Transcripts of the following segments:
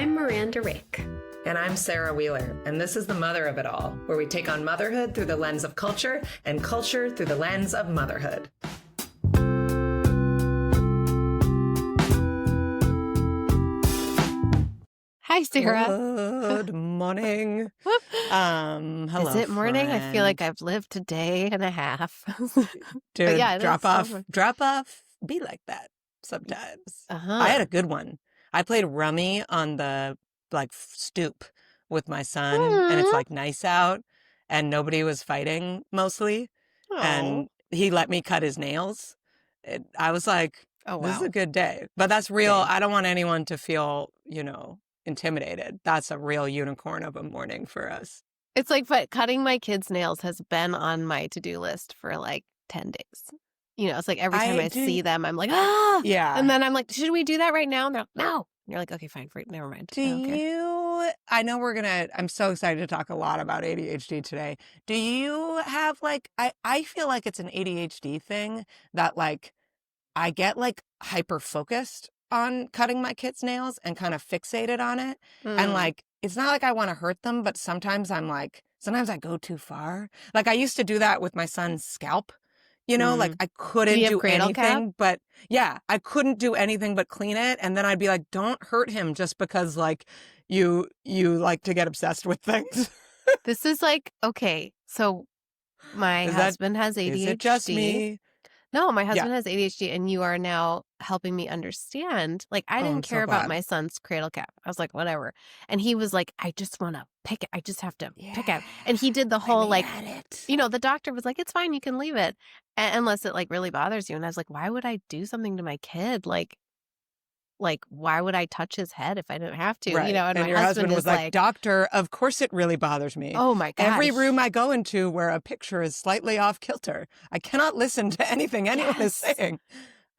I'm Miranda Rick. And I'm Sarah Wheeler, and this is The Mother of It All, where we take on motherhood through the lens of culture and culture through the lens of motherhood. Hi, Sarah. Good morning. Hello, Is it morning? friend. I feel like I've lived a day and a half. Dude, yeah, drop off, be like that sometimes. I had a good one. I played rummy on the stoop with my son, and it's nice out, and nobody was fighting mostly, and he let me cut his nails. I was like, oh, wow. This is a good day. But that's real. Okay. I don't want anyone to feel, intimidated. That's a real unicorn of a morning for us. It's like, but cutting my kids' nails has been on my to-do list for 10 days. It's like every time I see them, I'm like, ah! Yeah. And then I'm like, should we do that right now? And they're like, no. And you're like, okay, fine, never mind. I know I'm so excited to talk a lot about ADHD today. Do you have I feel like it's an ADHD thing that I get hyper-focused on cutting my kids' nails and kind of fixated on it. And it's not like I want to hurt them, but sometimes sometimes I go too far. I used to do that with my son's scalp. I couldn't do anything but, I couldn't do anything but clean it. And then I'd be like, don't hurt him just because you like to get obsessed with things. This is okay. So my husband has ADHD. Is it just me? No, my husband has ADHD, and you are now helping me understand. I didn't care about my son's cradle cap. I was like, whatever. And he was like, I just want to pick it. I just have to pick it. And he did the whole, the doctor was like, it's fine. You can leave it unless it really bothers you. And I was like, why would I do something to my kid? Why would I touch his head if I didn't have to? Right. And my your husband was like, doctor, of course it really bothers me. Oh my gosh. Every room I go into where a picture is slightly off kilter, I cannot listen to anything anyone is saying.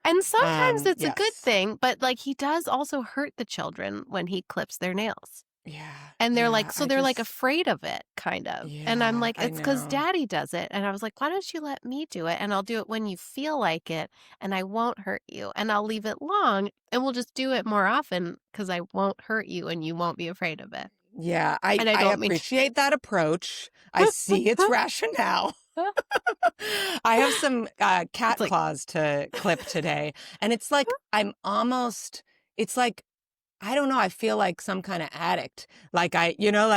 And sometimes it's a good thing, but he does also hurt the children when he clips their nails. Yeah. And they're they're afraid of it, kind of. Yeah, and I'm like, it's because daddy does it. And I was like, why don't you let me do it? And I'll do it when you feel like it, and I won't hurt you. And I'll leave it long, and we'll just do it more often because I won't hurt you and you won't be afraid of it. Yeah, I appreciate that approach. I see its rationale. I have some cat claws to clip today. And it's I don't know. I feel like some kind of addict. I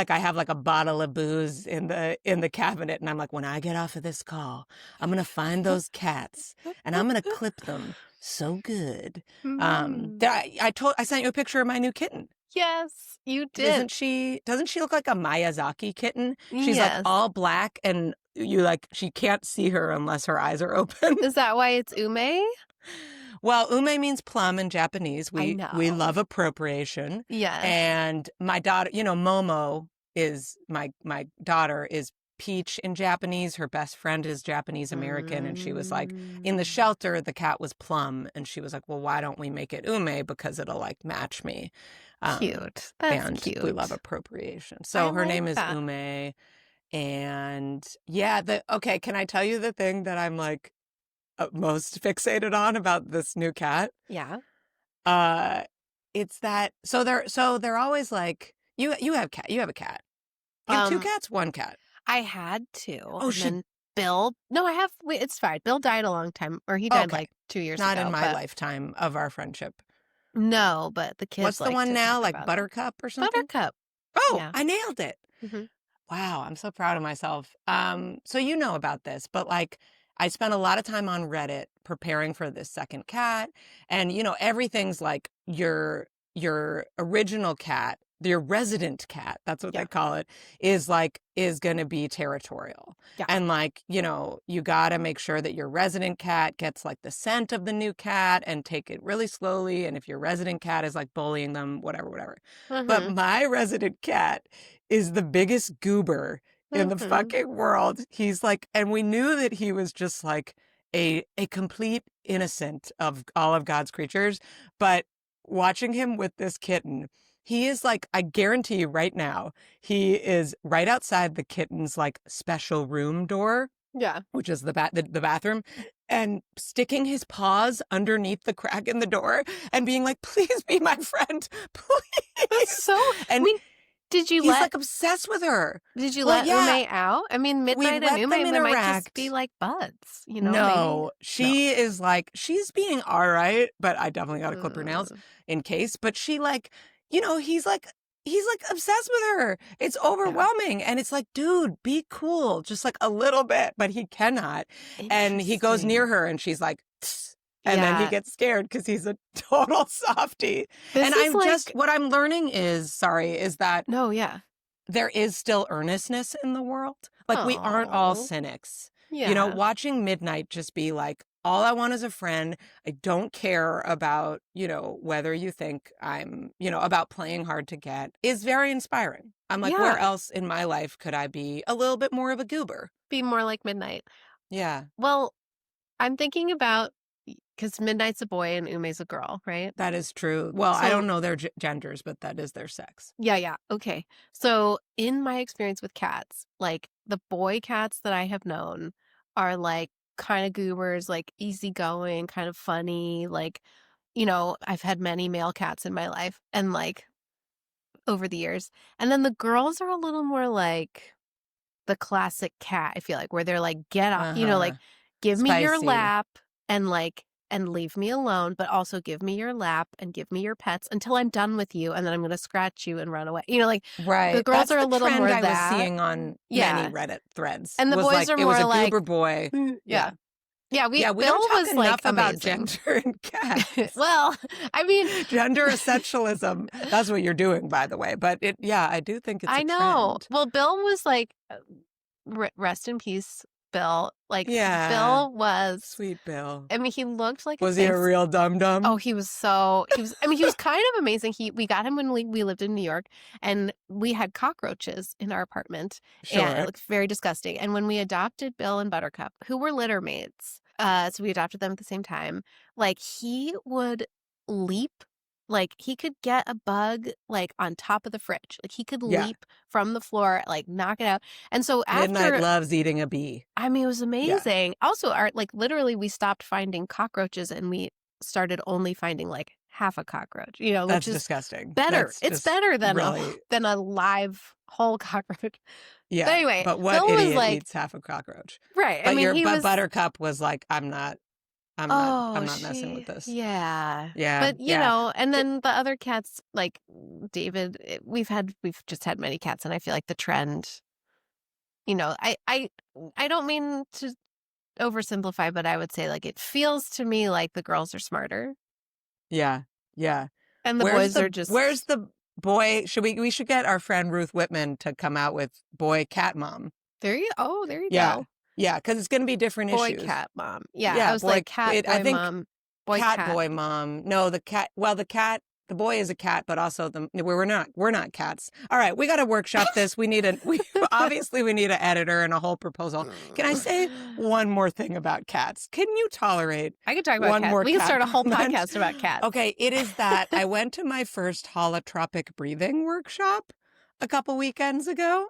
have a bottle of booze in the cabinet, and I'm like, when I get off of this call, I'm gonna find those cats and I'm gonna clip them so good. I sent you a picture of my new kitten. Yes, you did. Doesn't she look like a Miyazaki kitten? She's all black, and she can't see her unless her eyes are open. Is that why it's Ume? Well, ume means plum in Japanese. We love appropriation. Yeah. And my daughter, Momo is my daughter is Peach in Japanese. Her best friend is Japanese American. And she was in the shelter, the cat was Plum. And she was like, well, why don't we make it Ume? Because it'll match me. Cute. That's cute. We love appropriation. So her name is Ume. And can I tell you the thing that I'm most fixated on about this new cat? Yeah. It's that they're always you have a cat. You have two cats, one cat. I had two. Oh, then Bill. No, I have. Wait, it's fine. Bill died a long time, or he died 2 years ago. Not in my lifetime of our friendship. No, but the kids. What's the one now? Buttercup or something? Buttercup. Oh, yeah. I nailed it. Mm-hmm. Wow, I'm so proud of myself. So you know about this, but I spent a lot of time on Reddit preparing for this second cat. And, everything's your original cat, your resident cat, that's what they call it, is going to be territorial. Yeah. And you got to make sure that your resident cat gets the scent of the new cat and take it really slowly. And if your resident cat is bullying them, whatever. Mm-hmm. But my resident cat is the biggest goober in the fucking world. He's and we knew that he was just a complete innocent of all of God's creatures. But watching him with this kitten, he is I guarantee you right now, he is right outside the kitten's special room door. Yeah. Which is the bathroom. and sticking his paws underneath the crack in the door and being like, please be my friend, please. That's so, and I mean, did you he's let, like obsessed with her. did you Well, let yeah, Ume out? I mean, we Midnight and let Ume, them they might just interact. be like buds, you know? No, Maybe? she is like, she's being all right, but I definitely got to clip her nails in case. But she like, you know, he's like obsessed with her. It's overwhelming. And it's like, dude, be cool. Just like a little bit, but he cannot. And he goes near her and she's like, "Tss," and then he gets scared because he's a total softie. This And is I'm like, just, what I'm learning is that no, yeah. there is still earnestness in the world. Like we aren't all cynics. Yeah. You know, watching Midnight just be like, all I want is a friend. I don't care about, you know, whether you think I'm, you know, about playing hard to get is very inspiring. I'm like, where else in my life could I be a little bit more of a goober? Be more like Midnight. Yeah. Well, I'm thinking about, because Midnight's a boy and Ume's a girl, right? That is true. Well, I don't know their genders, but that is their sex. Yeah. Okay. So in my experience with cats, like the boy cats that I have known are like kind of goobers, like easygoing, kind of funny. Like, you know, I've had many male cats in my life and like over the years. And then the girls are a little more like the classic cat, I feel like, where they're like, get off, you know, like, give me your lap and like, and leave me alone, but also give me your lap and give me your pets until I'm done with you. And then I'm going to scratch you and run away. You know, like the girls are a little more I that. was seeing on many Reddit threads. And the boys like, are it was more a like, goober boy. Yeah. We Bill don't talk was enough like about amazing. gender and cats. Well, I mean, gender essentialism. That's what you're doing, by the way. But I do think it's I a know. trend. Well, Bill was like, rest in peace, Bill. Like, Bill was sweet. Bill. I mean, he looked like was he a real dum dum? Oh, he was I mean, he was kind of amazing. We got him when we lived in New York, and we had cockroaches in our apartment. Sure. And it looked very disgusting. And when we adopted Bill and Buttercup, who were litter mates, so we adopted them at the same time, like he would leap. Like he could get a bug like on top of the fridge. Like he could leap from the floor, like knock it out. And so Midnight loves eating a bee. I mean, it was amazing. Also, like literally we stopped finding cockroaches and we started only finding like half a cockroach, you know, That's which is disgusting. Better. It's better than really... than a live whole cockroach. Yeah. But anyway, but what Bill idiot was like, eats half a cockroach? Right. But I mean, Buttercup was like, I'm not messing with this. Yeah. Yeah. But you know, and then the other cats, like David, we've just had many cats, and I feel like the trend, you know, I don't mean to oversimplify, but I would say like it feels to me like the girls are smarter. Yeah. Yeah. And the boys are just... Where's the boy? We should get our friend Ruth Whitman to come out with boy cat mom. There you go. Yeah, because it's going to be different issues. Boy cat mom. Yeah, I was like cat boy mom. Boy cat boy mom. No, the cat. Well, the boy is a cat, but also we're not cats. All right, we got to workshop this. We obviously we need an editor and a whole proposal. Can I say one more thing about cats? Can you tolerate? I can talk about cats. We can start a whole podcast about cats. Okay, it is that I went to my first holotropic breathing workshop a couple weekends ago.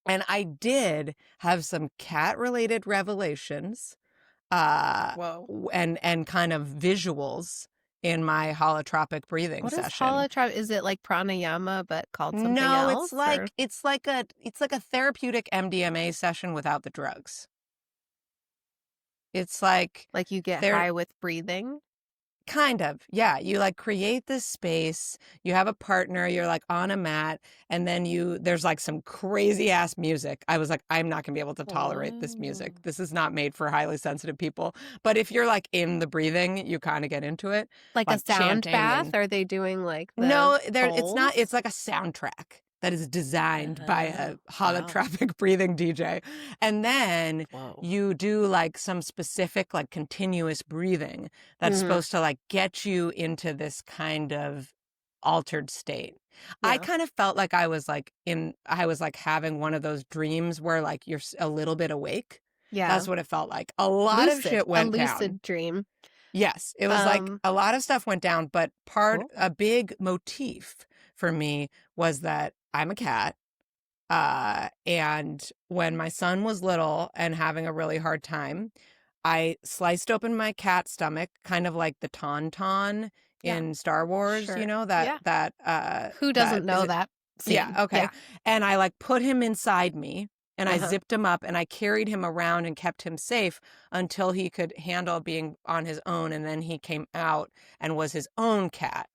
And I did have some cat-related revelations, Whoa, and kind of visuals in my holotropic breathing session. What is holotropic? Is it like pranayama but called something else? No, it's like a therapeutic MDMA session without the drugs. It's like you get high with breathing. Kind of. Yeah. You like create this space. You have a partner. You're like on a mat. And then there's like some crazy ass music. I was like, I'm not going to be able to tolerate this music. This is not made for highly sensitive people. But if you're like in the breathing, you kind of get into it. Like a sound bath? Are they doing like No, it's not. It's like a soundtrack that is designed by a holotropic breathing DJ. And then you do like some specific like continuous breathing that's supposed to like get you into this kind of altered state. I kind of felt like I was like having one of those dreams where like you're a little bit awake. Yeah. That's what it felt like. A lot of shit went down. A lucid dream. Yes. It was like a lot of stuff went down, but a big motif for me was that I'm a cat. And when my son was little and having a really hard time, I sliced open my cat's stomach, kind of like the tauntaun Yeah. in Star Wars, Sure. Who that doesn't is know it. that Yeah, scene? okay. Yeah. And I like put him inside me and I Uh-huh. zipped him up and I carried him around and kept him safe until he could handle being on his own. And then he came out and was his own cat.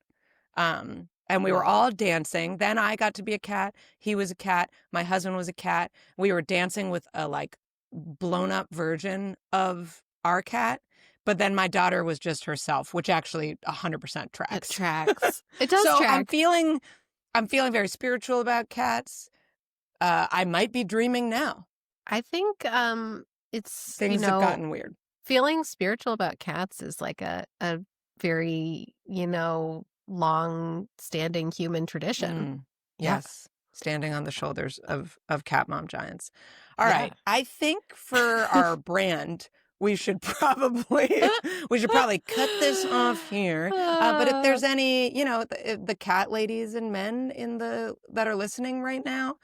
And we were Wow. all dancing. Then I got to be a cat. He was a cat. My husband was a cat. We were dancing with a like blown up version of our cat. But then my daughter was just herself, which actually 100% It tracks. tracks. It does So track. I'm feeling very spiritual about cats. I might be dreaming now. I think it's, Things have gotten weird. feeling spiritual about cats is like a very, long-standing human tradition. Yes. Standing on the shoulders of cat mom giants. All Yeah. right. I think for our brand, we should probably cut this off here. But if there's any, the cat ladies and men that are listening right now,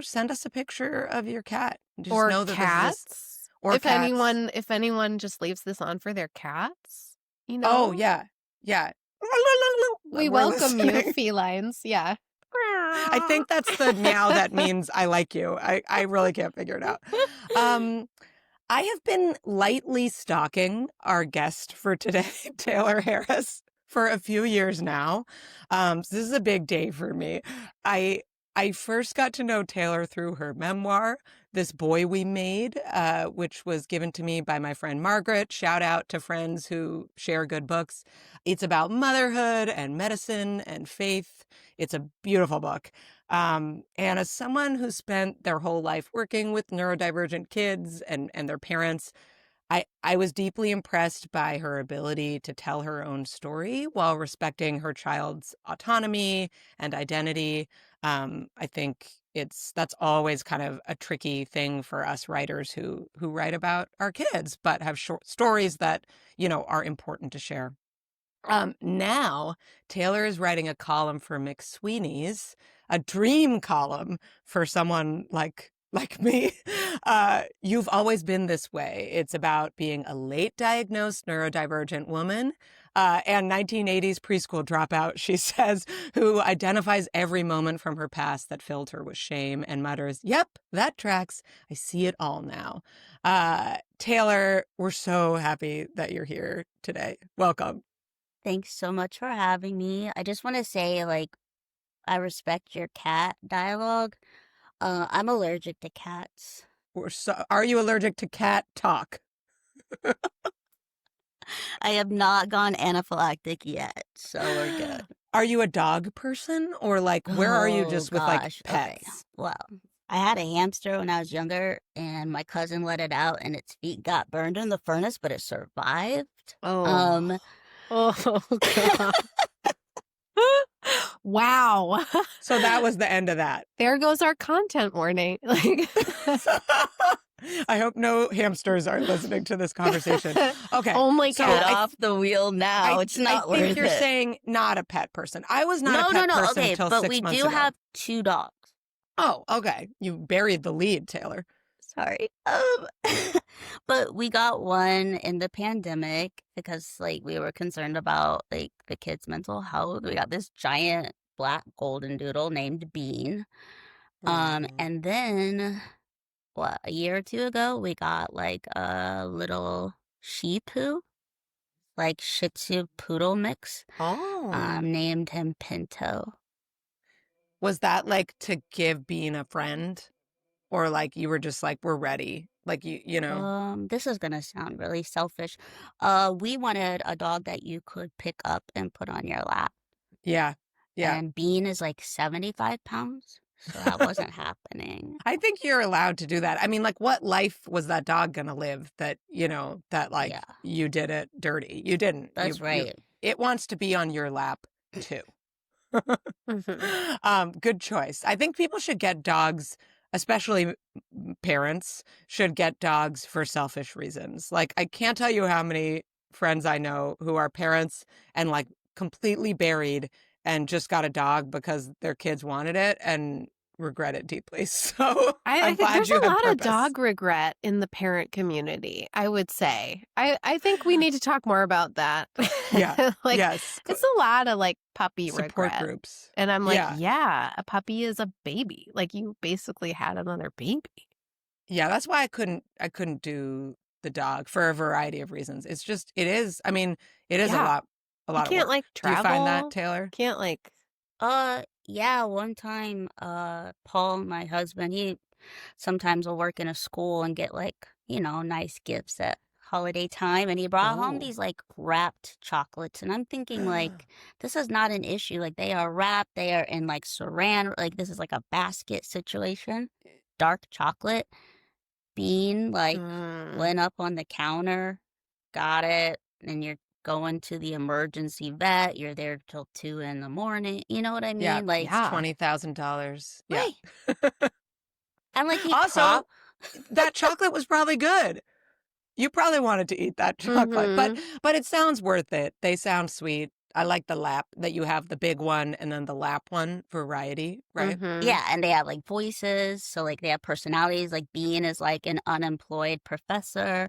send us a picture of your cat. Just Or know that cats. or if cats. anyone just leaves this on for their cats, Oh, yeah. Yeah. we We're welcome you, listening. felines. Yeah. I think that's the meow that means I like you. I really can't figure it out. I have been lightly stalking our guest for today, Taylor Harris, for a few years now. So this is a big day for me. I first got to know Taylor through her memoir, This Boy We Made, which was given to me by my friend Margaret. Shout out to friends who share good books. It's about motherhood and medicine and faith. It's a beautiful book. And as someone who spent their whole life working with neurodivergent kids and their parents, I was deeply impressed by her ability to tell her own story while respecting her child's autonomy and identity. I think that's always kind of a tricky thing for us writers who write about our kids, but have short stories that, are important to share. Now Taylor is writing a column for McSweeney's, a dream column for someone like me. You've always been this way. It's about being a late diagnosed neurodivergent woman, and 1980s preschool dropout, she says, who identifies every moment from her past that filled her with shame and mutters, "Yep, that tracks. I see it all now." Taylor, we're so happy that you're here today. Welcome. Thanks so much for having me. I just want to say, I respect your cat dialogue. I'm allergic to cats. Are you allergic to cat talk? I have not gone anaphylactic yet, so we're good. Are you a dog person, or where are you just with pets? Okay. Well, I had a hamster when I was younger, and my cousin let it out, and its feet got burned in the furnace, but it survived. Oh. Oh, God. Wow. So that was the end of that. There goes our content warning. I hope no hamsters are listening to this conversation. Okay. Only Get cats. off the wheel now. It's not worth it. I think you're saying not a pet person. I was not a pet person Okay, until but 6 we months do ago. have 2 dogs. Oh, okay. You buried the lead, Taylor. Sorry. But we got one in the pandemic because we were concerned about the kids' mental health. We got this giant black golden doodle named Bean. And then a year or 2 ago we got a little Shih Tzu, Shih Tzu poodle mix. Oh. Named him Pinto. Was that to give Bean a friend? Or you were just we're ready? This is gonna sound really selfish. We wanted a dog that you could pick up and put on your lap. Yeah. Yeah. And Bean is 75 pounds, so that wasn't happening. I think you're allowed to do that. I mean, what life was that dog gonna live that, Yeah. you did it dirty? You didn't. That's right. It wants to be on your lap too. Good choice. I think people should get dogs, especially parents should get dogs for selfish reasons. I can't tell you how many friends I know who are parents and completely buried and just got a dog because their kids wanted it and regret it deeply. So I I'm think glad there's you a have lot of purpose. dog regret in the parent community, I would say. I think we need to talk more about that. Yeah. Like, Yes. it's a lot of like puppy Support regret. groups. And I'm like, Yeah. yeah, a puppy is a baby. Like, you basically had another baby. Yeah, that's why I couldn't do the dog for a variety of reasons. It's just it is, I mean, it is Yeah. a You lot of can't work. like Do you find that, travel. Taylor? Can't like, Yeah, one time, Paul, my husband, he sometimes will work in a school and get like, nice gifts at holiday time. And he brought home Oh. these like wrapped chocolates. And I'm thinking like, this is not an issue. Like they are wrapped, they are in like saran, like this is like a basket situation. Dark chocolate, bean, like went up on the counter, got it, and you're going to the emergency vet. You're there till 2 in the morning. You know what I Yeah, mean? Like, it's yeah. $20,000. Yeah. right. And like he Also, that chocolate was probably good. You probably wanted to eat that chocolate, but it sounds worth it. They sound sweet. I like the lap that you have, the big one and then the lap one, variety, right? Yeah, and they have like voices, so like they have personalities. Like Bean is like an unemployed professor,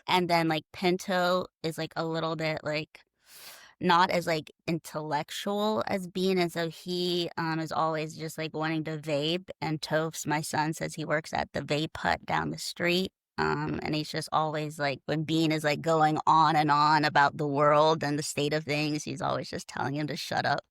and then like Pinto is like a little bit like not as like intellectual as Bean, and so he is always just like wanting to vape. And Toph, my son, says he works at the vape hut down the street. And he's just always like, when Bean is like going on and on about the world and the state of things, he's always just telling him to shut up.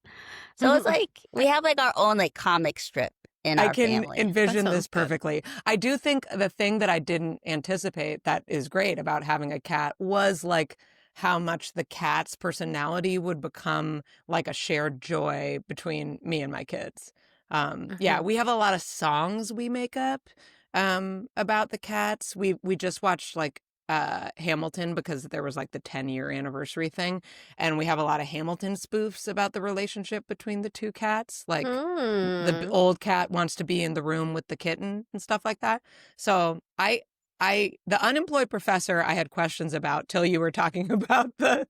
So it's like we have like our own like comic strip in our family. I can envision this good. perfectly. I do think the thing that I didn't anticipate that is great about having a cat was like how much the cat's personality would become like a shared joy between me and my kids. Yeah, we have a lot of songs we make up about the cats. We just watched like Hamilton because there was like the 10-year anniversary thing, and we have a lot of Hamilton spoofs about the relationship between the two cats. Like the old cat wants to be in the room with the kitten and stuff like that. So the unemployed professor I had questions about till you were talking about the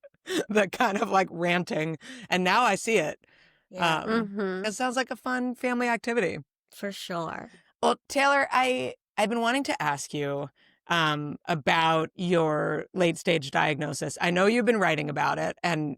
kind of like ranting, and now I see it. Yeah, It sounds like a fun family activity. for sure. Well, Taylor, I've been wanting to ask you about your late stage diagnosis. I know you've been writing about it, and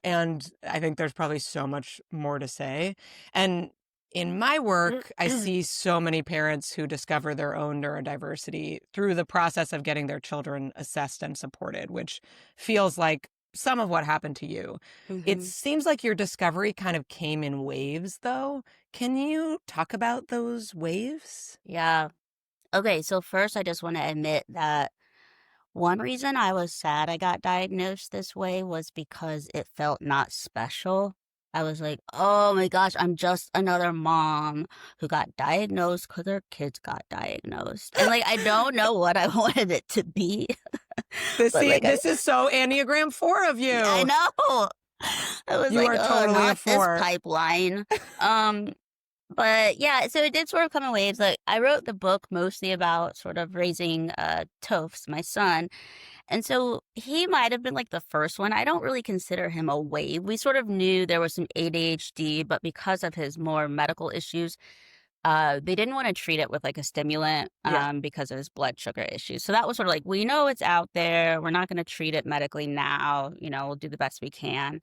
and I think there's probably so much more to say. And in my work, I see so many parents who discover their own neurodiversity through the process of getting their children assessed and supported, which feels like some of what happened to you. It seems like your discovery kind of came in waves, though. Can you talk about those waves? Yeah. Okay, so first I just want to admit that one reason I was sad I got diagnosed this way was because it felt not special. I was like, oh my gosh, I'm just another mom who got diagnosed because her kids got diagnosed. And like, I don't know what I wanted it to be. This But, like, is so Enneagram 4 of you. I know. I was You like, are oh, totally a not this 4. pipeline. But yeah, so it did sort of come in waves. Like I wrote the book mostly about sort of raising Toph, my son. And so he might have been like the first one. I don't really consider him a wave. We sort of knew there was some ADHD, but because of his more medical issues, they didn't want to treat it with like a stimulant because of his blood sugar issues. So that was sort of like, we know it's out there. We're not going to treat it medically now. We'll do the best we can.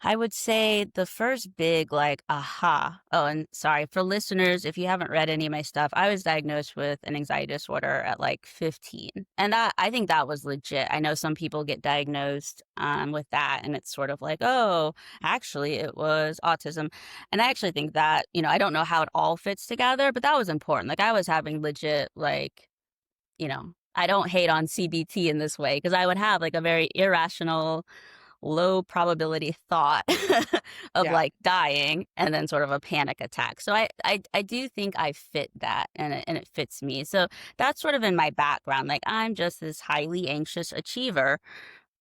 I would say the first big like aha. Oh, and sorry for listeners, if you haven't read any of my stuff, I was diagnosed with an anxiety disorder at like 15. And that I think that was legit. I know some people get diagnosed with that and it's sort of like, oh, actually it was autism. And I actually think that, I don't know how it all fits together, but that was important. Like I was having legit like, I don't hate on CBT in this way because I would have like a very irrational low probability thought of like dying and then sort of a panic attack. So I do think I fit that and it fits me. So that's sort of in my background. Like I'm just this highly anxious achiever.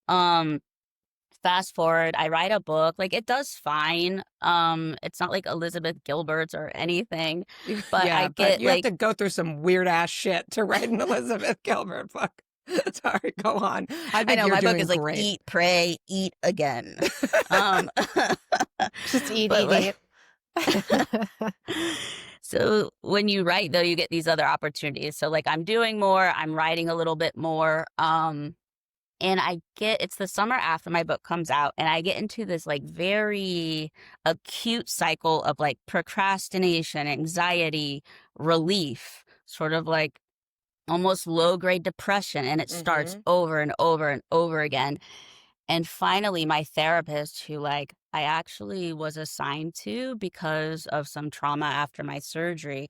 Fast forward, I write a book. Like it does fine. It's not like Elizabeth Gilbert's or anything, but I get but you like have to go through some weird ass shit to write an Elizabeth Gilbert book. Sorry, go on. I know my book is great. like eat, pray, eat again. Just eat, but eat. So when you write, though, you get these other opportunities. So like I'm doing more, I'm writing a little bit more. And it's the summer after my book comes out, and I get into this like very acute cycle of like procrastination, anxiety, relief, sort of like almost low grade depression. And it starts over and over and over again. And finally, my therapist, who like I actually was assigned to because of some trauma after my surgery,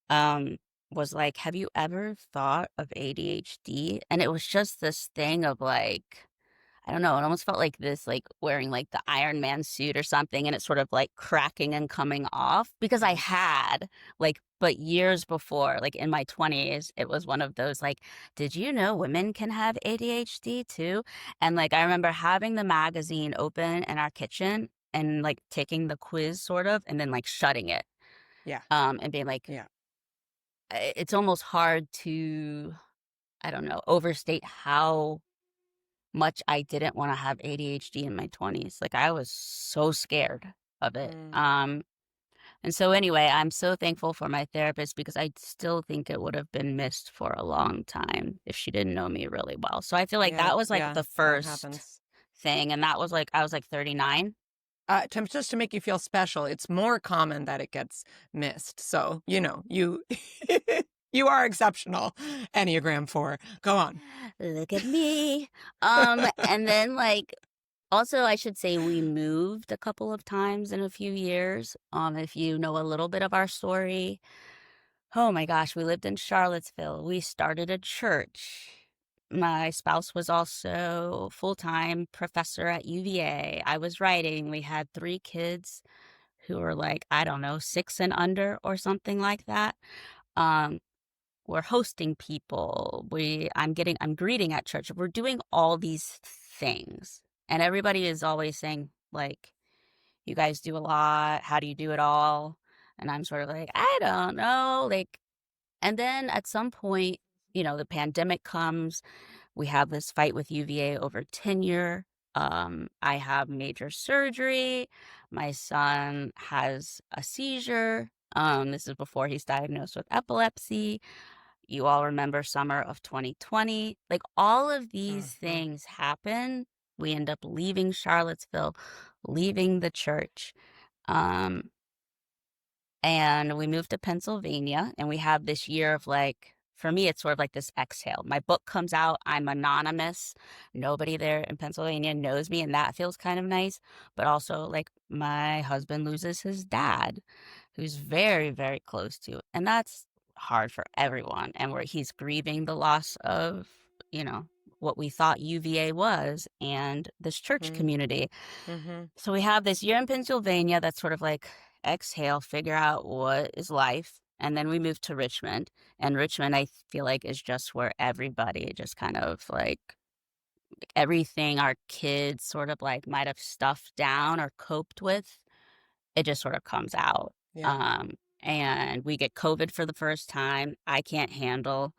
um, was like, "Have you ever thought of ADHD?" And it was just this thing of like, I don't know, it almost felt like this, like wearing like the Iron Man suit or something, and it's sort of like cracking and coming off because I had like, but years before, like in my 20s, it was one of those like, did you know women can have ADHD too? And like, I remember having the magazine open in our kitchen and like taking the quiz sort of, and then like shutting it, Yeah. and being like, Yeah. it's almost hard to, I don't know, overstate how much I didn't want to have ADHD in my 20s. Like I was so scared of it. And so anyway, I'm so thankful for my therapist because I still think it would have been missed for a long time if she didn't know me really well. So I feel like Yeah. that was like Yeah. the That first happens. thing. And that was like, I was like 39. Just to make you feel special, it's more common that it gets missed. So, you you are exceptional. Enneagram 4. Go on. Look at me. And then like, also, I should say we moved a couple of times in a few years. If you know a little bit of our story, oh my gosh, we lived in Charlottesville. We started a church. My spouse was also full-time professor at UVA. I was writing. We had 3 kids who were like, I don't know, 6 and under or something like that. Um, we're hosting people. I'm greeting at church. We're doing all these things. And everybody is always saying, like, you guys do a lot. How do you do it all? And I'm sort of like, I don't know. Like, and then at some point, the pandemic comes. We have this fight with UVA over tenure. I have major surgery. My son has a seizure. This is before he's diagnosed with epilepsy. You all remember summer of 2020. Like all of these things happen. We end up leaving Charlottesville, leaving the church. And we moved to Pennsylvania, and we have this year of like, for me, it's sort of like this exhale. My book comes out, I'm anonymous. Nobody there in Pennsylvania knows me, and that feels kind of nice. But also, like, my husband loses his dad, who's very, very close to, and that's hard for everyone. And where he's grieving the loss of, what we thought UVA was and this church community. So we have this year in Pennsylvania that's sort of like exhale, figure out what is life. And then we moved to Richmond. And Richmond, I feel like, is just where everybody just kind of like everything our kids sort of like might have stuffed down or coped with, it just sort of comes out. Yeah. And we get COVID for the first time. I can't handle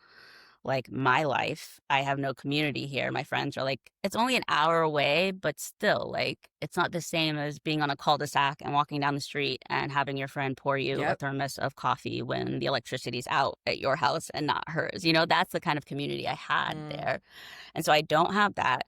like my life. I have no community here. My friends are like, it's only an hour away, but still, like, it's not the same as being on a cul-de-sac and walking down the street and having your friend pour you a thermos of coffee when the electricity's out at your house and not hers. That's the kind of community I had there. And so I don't have that.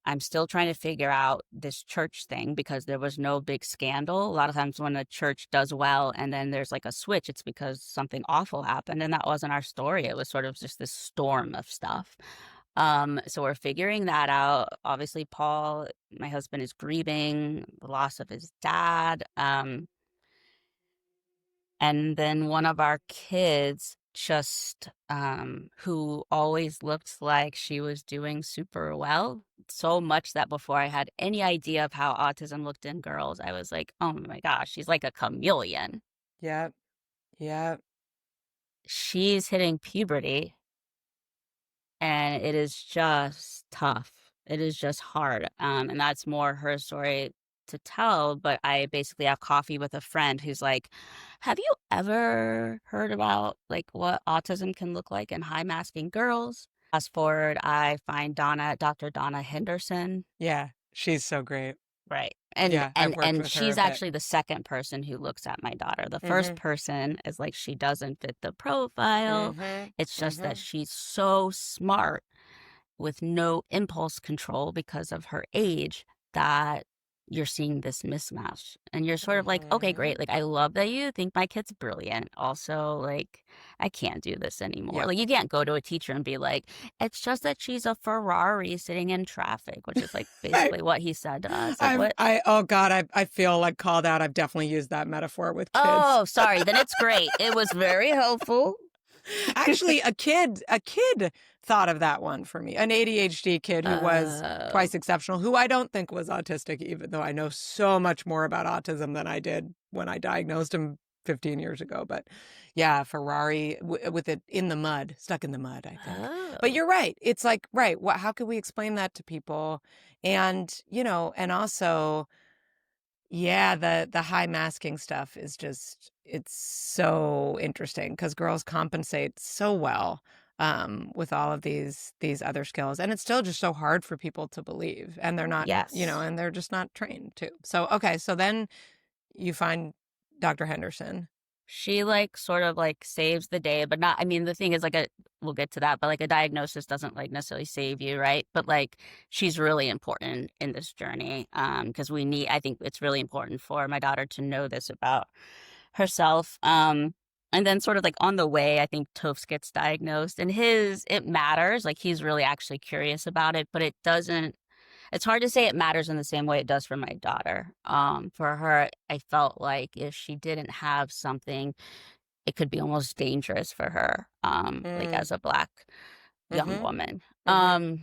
I'm still trying to figure out this church thing because there was no big scandal. A lot of times when a church does well and then there's like a switch, it's because something awful happened. And that wasn't our story. It was sort of just this storm of stuff. So we're figuring that out. Obviously, Paul, my husband, is grieving the loss of his dad. And then one of our kids just who always looked like she was doing super well, so much that before I had any idea of how autism looked in girls, I was like, oh my gosh, she's like a chameleon. Yep. Yep. She's hitting puberty, and it is just tough. It is just hard. And that's more her story to tell. But I basically have coffee with a friend who's like, have you ever heard about like what autism can look like in high masking girls? Fast forward, I find Dr. Donna Henderson. Yeah. She's so great. Right. And I've worked and with her a she's bit. actually the second person who looks at my daughter. The first Mm-hmm. person is like, she doesn't fit the profile. Mm-hmm. It's just that Mm-hmm. she's so smart with no impulse control because of her age that you're seeing this mismatch. And you're sort of like, okay, Mm-hmm. great. Like, I love that you think my kid's brilliant. Also, like, I can't do this anymore. Yep. Like, you can't go to a teacher and be like, it's just that she's a Ferrari sitting in traffic, which is like basically what he said to us. Like, what? Oh God, I feel like called out. I've definitely used that metaphor with kids. Oh, sorry. Then it's great. It was very helpful. Actually, a kid thought of that one for me. An ADHD kid who was Oh. twice exceptional, who I don't think was autistic, even though I know so much more about autism than I did when I diagnosed him 15 years ago. But yeah, Ferrari with it in the mud, stuck in the mud, I think. But Oh. you're right. It's like, right, how could we explain that to people? And, and also, yeah, the high masking stuff is just, it's so interesting because girls compensate so well with all of these other skills, and it's still just so hard for people to believe, and they're not, Yes. and they're just not trained to. So okay, so then you find Dr. Henderson. She like sort of like saves the day, but not, I mean, the thing is like we'll get to that, but like a diagnosis doesn't like necessarily save you, right? But like she's really important in this journey. Because I think it's really important for my daughter to know this about herself. And then sort of like on the way, I think Toph gets diagnosed, and it matters. Like he's really actually curious about it, but it doesn't, it's hard to say it matters in the same way it does for my daughter. For her, I felt like if she didn't have something, it could be almost dangerous for her, like Mm, as a Black young mm-hmm, woman. mm-hmm,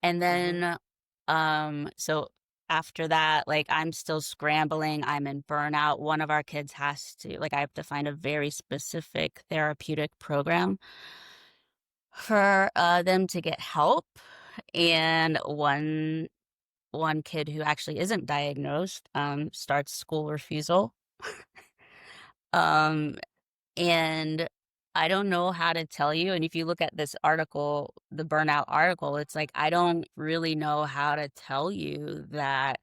And mm-hmm. then, so after that, like I'm still scrambling. I'm in burnout. One of our kids has to, like, I have to find a very specific therapeutic program for them to get help. And one kid who actually isn't diagnosed starts school refusal. Um, and I don't know how to tell you. And if you look at this article, the burnout article, it's like, I don't really know how to tell you that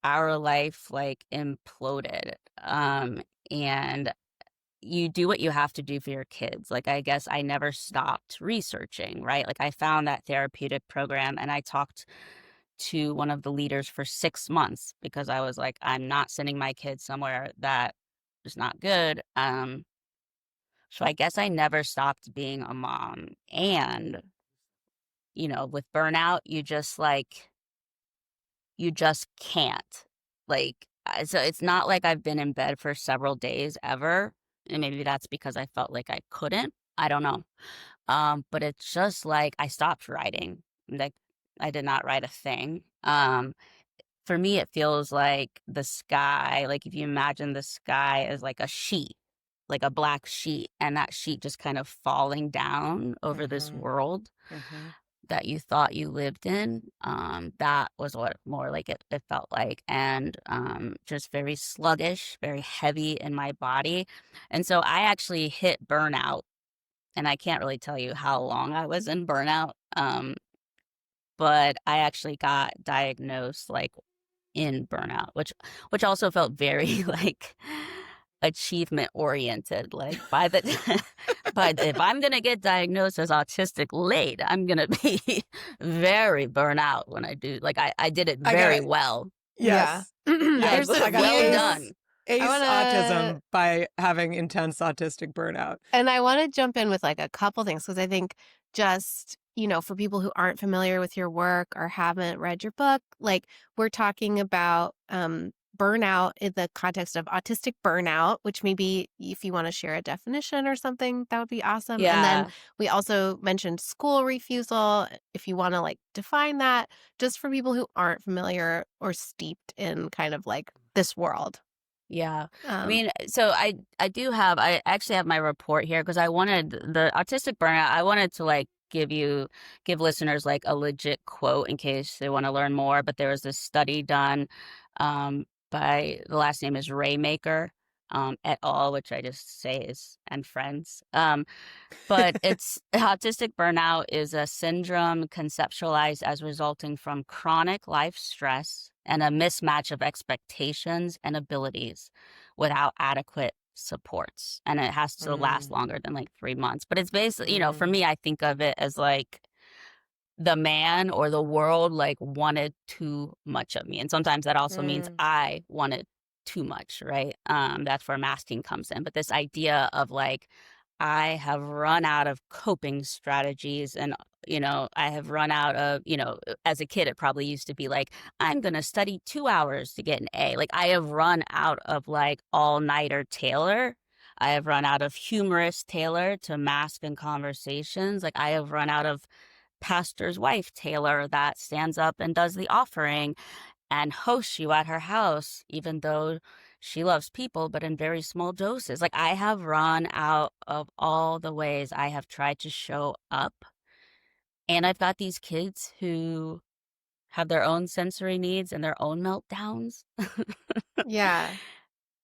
our life like imploded. And you do what you have to do for your kids. Like, I guess I never stopped researching, right? Like, I found that therapeutic program and I talked to one of the leaders for 6 months because I was like, I'm not sending my kids somewhere that is not good. So I guess I never stopped being a mom. And, with burnout, you just can't. Like, so it's not like I've been in bed for several days ever. And maybe that's because I felt like I couldn't. I don't know. But it's just like I stopped writing. Like, I did not write a thing. For me, it feels like the sky, like if you imagine the sky as like a sheet, like a black sheet, and that sheet just kind of falling down over this Mm-hmm. world Mm-hmm. that you thought you lived in. That was what more like it felt like. And just very sluggish, very heavy in my body. And so I actually hit burnout, and I can't really tell you how long I was in burnout. But I actually got diagnosed like in burnout, which also felt very like achievement oriented. Like if I'm gonna get diagnosed as autistic late, I'm gonna be very burnout when I do. Like I did it I got very it. well. Yeah. Yes. Yeah, There's a I got well few. done. ace I want to, autism by having intense autistic burnout. and I want to jump in with like a couple things because I think just, for people who aren't familiar with your work or haven't read your book, like we're talking about burnout in the context of autistic burnout, which maybe if you want to share a definition or something, that would be awesome. And then Yeah. we also mentioned school refusal, if you want to like define that, just for people who aren't familiar or steeped in kind of like this world. Yeah. I Um, mean, so I actually have my report here because I wanted the autistic burnout. I wanted to like give listeners like a legit quote in case they want to learn more. But there was this study done by, the last name is Raymaker et al., which I just say is, and friends. But it's autistic burnout is a syndrome conceptualized as resulting from chronic life stress, and a mismatch of expectations and abilities without adequate supports. And it has to last longer than like 3 months. But it's basically, for me, I think of it as like the man or the world like wanted too much of me. And sometimes that also means I wanted too much, right? That's where masking comes in. But this idea of like, I have run out of coping strategies and, I have run out of, as a kid, it probably used to be like, I'm going to study 2 hours to get an A. Like I have run out of like all-nighter Taylor. I have run out of humorous Taylor to mask in conversations. Like I have run out of pastor's wife Taylor that stands up and does the offering and hosts you at her house, even though she loves people, but in very small doses. Like I have run out of all the ways I have tried to show up. And I've got these kids who have their own sensory needs and their own meltdowns. Yeah.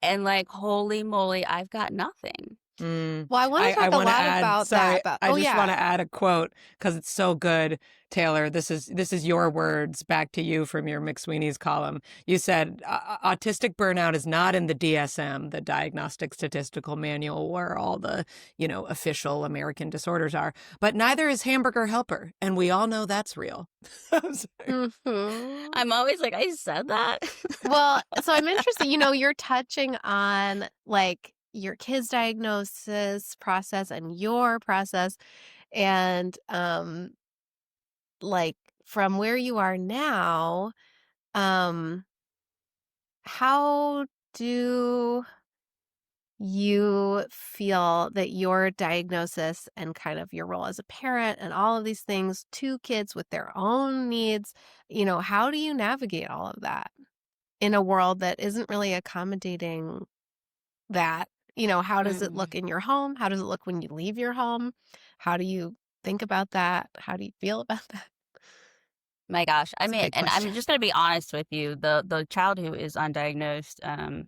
And like, holy moly, I've got nothing. Well, I want to talk a lot about that. I just want to add a quote because it's so good, Taylor. This is your words back to you from your McSweeney's column. You said autistic burnout is not in the DSM, the Diagnostic Statistical Manual, where all the official American disorders are, but neither is hamburger helper, and we all know that's real. I'm always like, I said that. Well, so I'm interested. You're touching on like your kids' diagnosis process and your process, and like from where you are now, how do you feel that your diagnosis and kind of your role as a parent and all of these things, two kids with their own needs, how do you navigate all of that in a world that isn't really accommodating that? How does it look in your home? How does it look when you leave your home? How do you think about that? How do you feel about that? My gosh. I mean, and I'm just going to be honest with you. The child who is undiagnosed,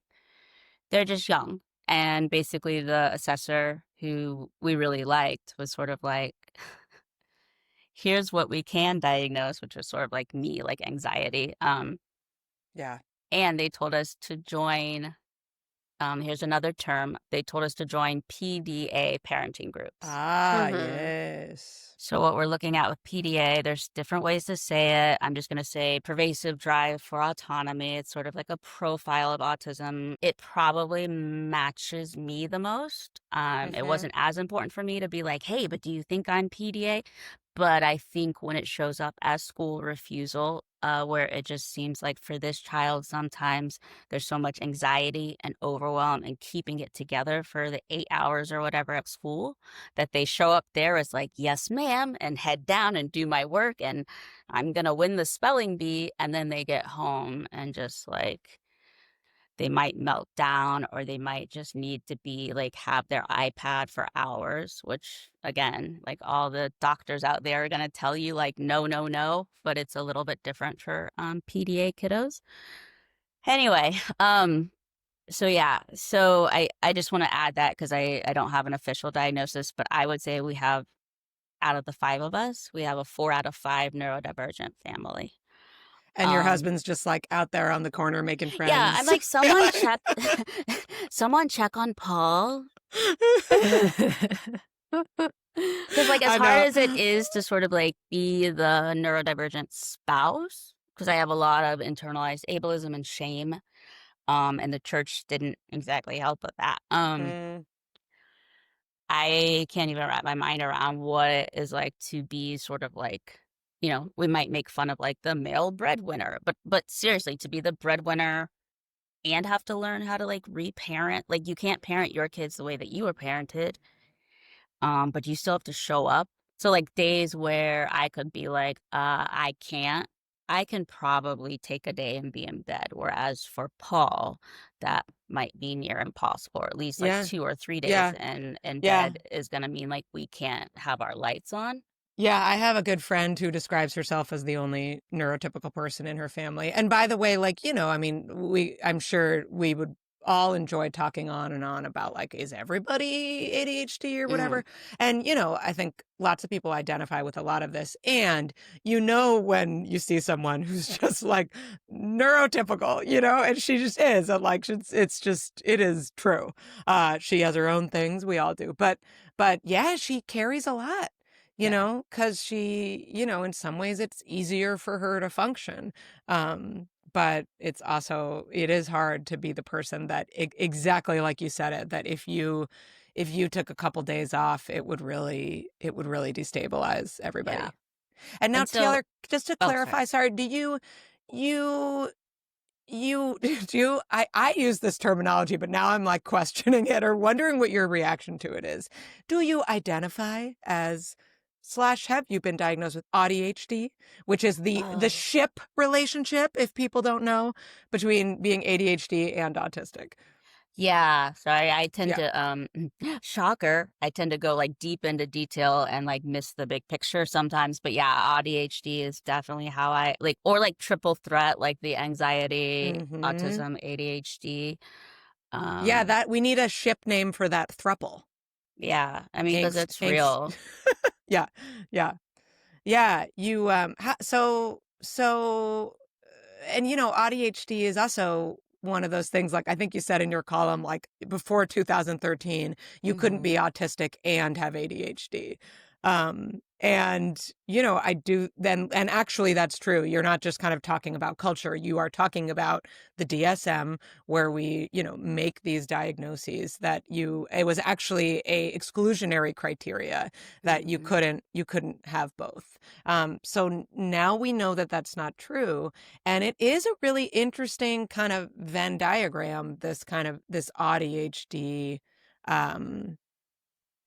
they're just young. And basically the assessor who we really liked was sort of like, here's what we can diagnose, which was sort of like me, like anxiety. Yeah. And they told us to join, here's another term. They told us to join PDA parenting groups. Yes. So what we're looking at with PDA, there's different ways to say it. I'm just going to say pervasive drive for autonomy. It's sort of like a profile of autism. It probably matches me the most. It wasn't as important for me to be like, hey, but do you think I'm PDA? But I think when it shows up as school refusal, where it just seems like for this child, sometimes there's so much anxiety and overwhelm and keeping it together for the 8 hours or whatever at school that they show up there as like, yes, ma'am, and head down and do my work. And I'm going to win the spelling bee. And then they get home and just like, they might melt down or they might just need to be like have their iPad for hours, which again, like all the doctors out there are going to tell you like, no, no, no, but it's a little bit different for PDA kiddos. Anyway, so yeah, so I just want to add that because I don't have an official diagnosis, but I would say we have, out of the 5 of us, we have a 4 out of 5 neurodivergent family. And your husband's just like out there on the corner making friends. Yeah, I'm like, someone check on Paul. Because like as hard as it is to sort of like be the neurodivergent spouse, because I have a lot of internalized ableism and shame, and the church didn't exactly help with that. I can't even wrap my mind around what it is like to be sort of like, we might make fun of like the male breadwinner, but seriously, to be the breadwinner and have to learn how to like reparent, like you can't parent your kids the way that you were parented, but you still have to show up. So like days where I could be like, I can probably take a day and be in bed. Whereas for Paul, that might be near impossible, or at least like 2 or 3 days in bed is going to mean like we can't have our lights on. Yeah, I have a good friend who describes herself as the only neurotypical person in her family. And by the way, like, I mean, I'm sure we would all enjoyed talking on and on about like, is everybody ADHD or Mm. whatever? And, you know, I think lots of people identify with a lot of this. And you know, when you see someone who's just like neurotypical, you know, and she just is, and like, it's just, it is true. She has her own things. We all do. But yeah, she carries a lot, you Yeah. know, because she, you know, in some ways it's easier for her to function. But it's also, it is hard to be the person that exactly like you said it, that if you took a couple days off, it would really destabilize Yeah. everybody. And now And so Taylor, just to oh, sorry. clarify, sorry, do you do you I use this terminology, but now I'm like questioning it or wondering what your reaction to it is. Do you identify as slash have you been diagnosed with AuDHD, which is the Oh. ship relationship, if people don't know, between being ADHD and autistic? Yeah, sorry, I tend Yeah. to, shocker, I tend to go, like, deep into detail and, like, miss the big picture sometimes, but yeah, AuDHD is definitely how I like or, like, triple threat, like the anxiety, Hmm. autism, ADHD, Yeah, um, that we need a ship name for that thruple. yeah, I mean, because Angst, it's angst. real. Yeah, yeah. Yeah, you and you know, ADHD is also one of those things, like I think you said in your column, like before 2013, you couldn't be Mhm. autistic and have ADHD. And you know, I do then, and actually that's true. You're not just kind of talking about culture, you are talking about the DSM, where we, you know, make these diagnoses that it was actually a exclusionary criteria that Mhm. you couldn't have both. So now we know that that's not true. And it is a really interesting kind of Venn diagram, this AuDHD um,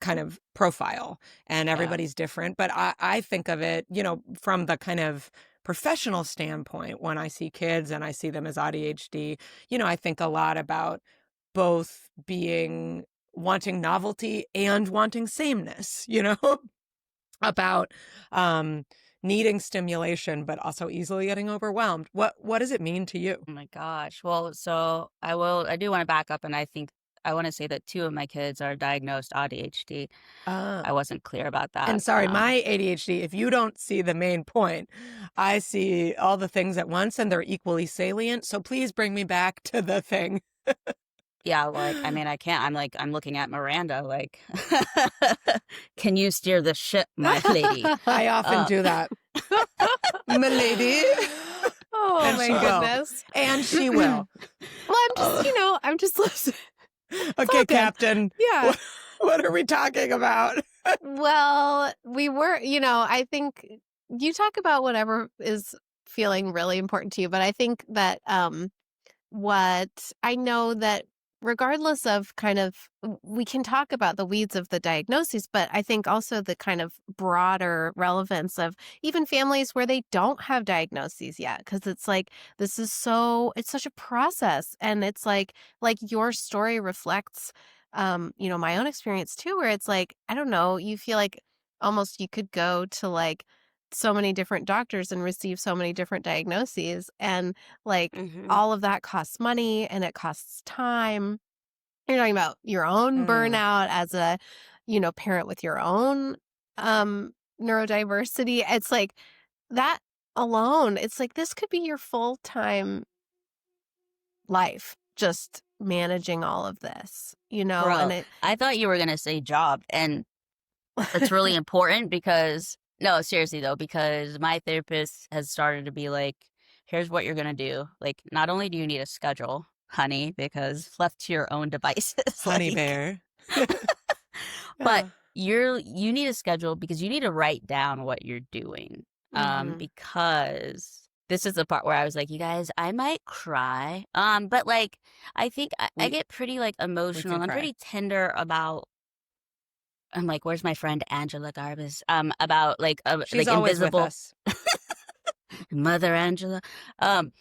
kind of profile. And Yeah. everybody's different. But I think of it, you know, from the kind of professional standpoint, when I see kids and I see them as AuDHD, you know, I think a lot about both being wanting novelty and wanting sameness, you know? About um, needing stimulation, but also easily getting overwhelmed. What does it mean to you? Oh my gosh. Well, so I do wanna back up, and I wanna say that 2 of my kids are diagnosed AuDHD. Uh, I wasn't clear about that, and sorry, my ADHD, if you don't see the main point, I see all the things at once and they're equally salient. So please bring me back to the thing. yeah, like, I mean, I can't. I'm like, I'm looking at Miranda, like, can you steer the ship, my lady? I often Um, do that. Milady. Oh And my she will. goodness. And she will. Well, I'm just, oh, I'm just listening. It's all Okay, good. Captain. Yeah. What are we talking about? Well, we were, I think you talk about whatever is feeling really important to you, but I think that what I know that regardless of kind of we can talk about the weeds of the diagnosis, but I think also the kind of broader relevance of even families where they don't have diagnoses yet, because it's like it's such a process, and it's like your story reflects my own experience too, where it's like, I don't know, you feel like almost you could go to like so many different doctors and receive so many different diagnoses, and like mhm. all of that costs money and it costs time. You're talking about your own Mm. burnout as a, parent with your own neurodiversity. It's like that alone, it's like this could be your full-time life, just managing all of this, Bro, and it I thought you were gonna say job, and it's really important because no, seriously though, because my therapist has started to be like, here's what you're gonna do. Like, not only do you need a schedule, honey, because left to your own devices, Honey like, bear. but Yeah. you need a schedule because you need to write down what you're doing. Mhm. Because this is the part where I was like, you guys, I might cry. But like, I think I We get pretty like we emotional. can I'm cry. pretty tender about I'm like, where's my friend Angela Garbus? About She's like always with invisible us. Mother Angela. I'm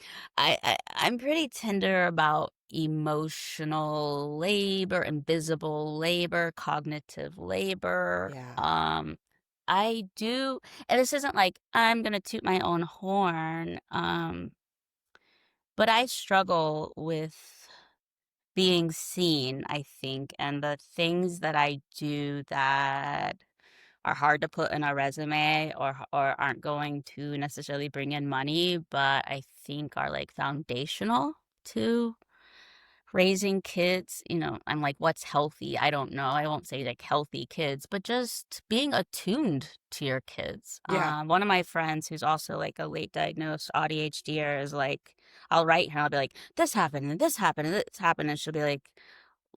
pretty tender about emotional labor, invisible labor, cognitive labor. Yeah. I do, and this isn't like I'm gonna toot my own horn. But I struggle with being seen, I think, and the things that I do that are hard to put in a resume or aren't going to necessarily bring in money, but I think are like foundational to raising kids. I'm like, what's healthy? I don't know. I won't say like healthy kids, but just being attuned to your kids. Yeah. One of my friends who's also like a late diagnosed AuDHDer is like, I'll write her, I'll be like, this happened and this happened and this happened. And she'll be like,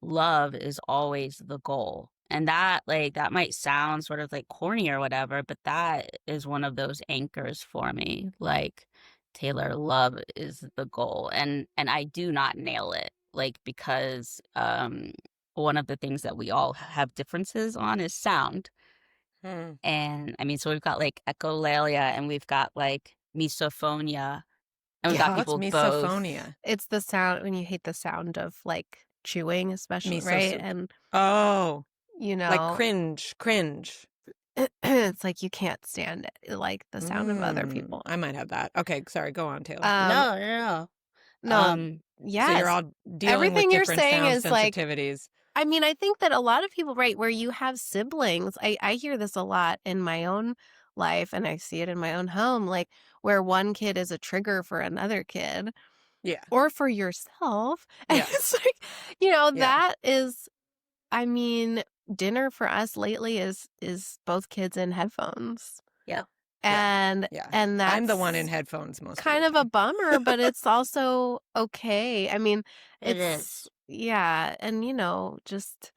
love is always the goal. And that might sound sort of like corny or whatever, but that is one of those anchors for me. Like, Taylor, love is the goal. And I do not nail it. Like, because one of the things that we all have differences on is sound. And I mean, so we've got like echolalia and we've got like misophonia. And we've got What's people both. misophonia? It's the sound when you hate the sound of like chewing, especially, right? And like cringe. It's like you can't stand it, like the sound of other people. I might have that. Okay, sorry. Go on, Taylor. No. Yeah. So you're all dealing everything with you're different saying sound is like, sensitivities. I mean, I think that a lot of people, right, where you have siblings, I hear this a lot in my own life, and I see it in my own home, like where one kid is a trigger for another kid. Yeah. Or for yourself. And Yeah. it's like, that is, I mean, dinner for us lately is both kids in headphones. Yeah. And that's I'm the one in headphones most kind of a bummer, but it's also okay. I mean, it is. Yeah. And, just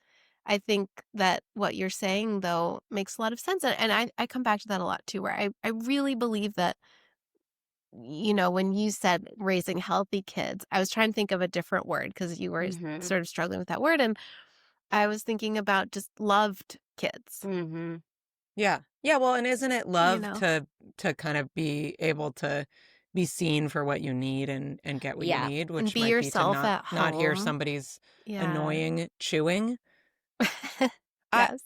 I think that what you're saying, though, makes a lot of sense. And I come back to that a lot, too, where I really believe that, when you said raising healthy kids, I was trying to think of a different word because you were sort of struggling with that word. And I was thinking about just loved kids. Mm-hmm. Yeah. Yeah. Well, and isn't it love to kind of be able to be seen for what you need and get what you need, which and be might yourself be to at home. not hear somebody's annoying chewing. Yes.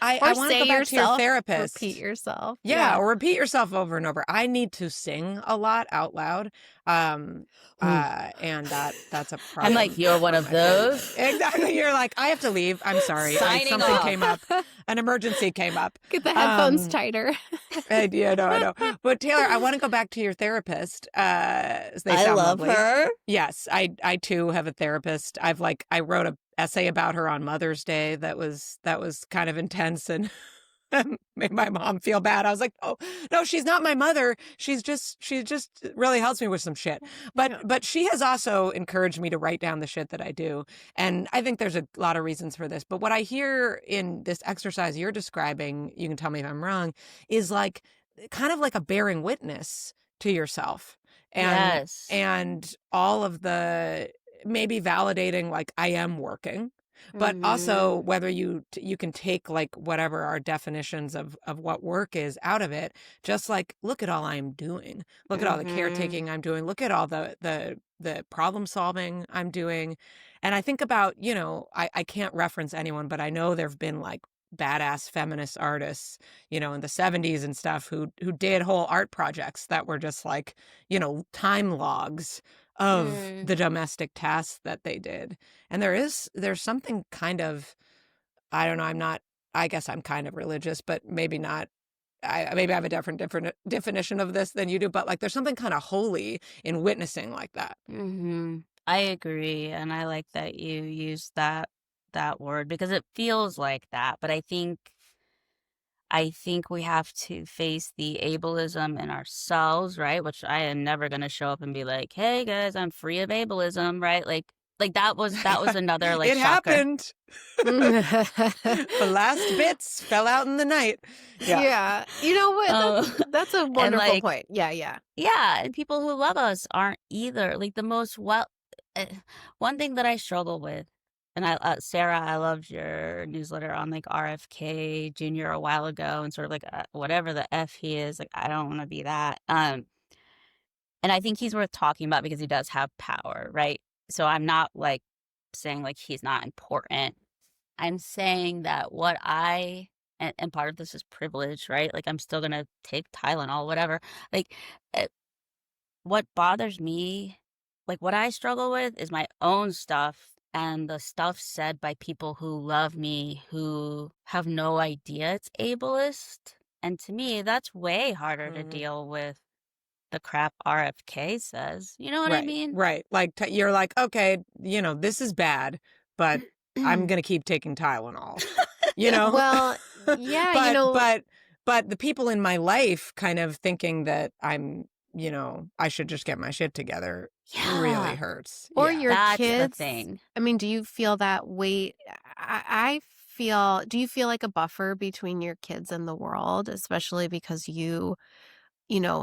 I want to go back to your therapist. Repeat yourself. Yeah, or repeat yourself over and over. I need to sing a lot out loud. And that's a problem. I'm like, you're one of those. Exactly. You're like, I have to leave. I'm sorry. Signing Something off. came up. An emergency came up. Get the headphones tighter. I know. But Taylor, I want to go back to your therapist. They sound love lovely. her. Yes, I too have a therapist. I wrote a essay about her on Mother's Day that was kind of intense and made my mom feel bad. I was like, oh no, she's not my mother. She just really helps me with some shit. But she has also encouraged me to write down the shit that I do. And I think there's a lot of reasons for this. But what I hear in this exercise you're describing, you can tell me if I'm wrong, is like kind of like a bearing witness to yourself. And all of the maybe validating like I am working, but also whether you can take like whatever our definitions of what work is out of it, just like look at all I'm doing, look at all the caretaking I'm doing, look at all the problem solving I'm doing. And I think about, I can't reference anyone, but I know there've been like badass feminist artists, in the 70s and stuff who did whole art projects that were just like, time logs of the domestic tasks that they did. And there's something kind of, I don't know, I guess I'm kind of religious, but maybe not. Maybe I have a different definition of this than you do, but like there's something kind of holy in witnessing like that. I agree. And I like that you use that word because it feels like that. But I think we have to face the ableism in ourselves, right? Which I am never going to show up and be like, "Hey guys, I'm free of ableism," right? Like that was another like it shocker. Happened. The last bits fell out in the night. Yeah. You know what? That's a wonderful point. Yeah. And people who love us aren't either. Like the most one thing that I struggle with. And Sarah, I loved your newsletter on like RFK Jr. a while ago and sort of like whatever the F he is, like I don't want to be that. And I think he's worth talking about because he does have power, right? So I'm not like saying like he's not important. I'm saying that and part of this is privilege, right? Like I'm still going to take Tylenol, whatever. Like what bothers me, like what I struggle with is my own stuff and the stuff said by people who love me who have no idea it's ableist. And to me, that's way harder to deal with the crap RFK says. You know what I Right, mean? right. Like you're like, okay, this is bad, but I'm gonna keep taking Tylenol. You Yeah. know? Well, yeah, but the people in my life kind of thinking that I'm, I should just get my shit together really Yeah. hurts. or Yeah. your That's the kids. thing. I mean, do you feel that weight? Do you feel like a buffer between your kids and the world, especially because you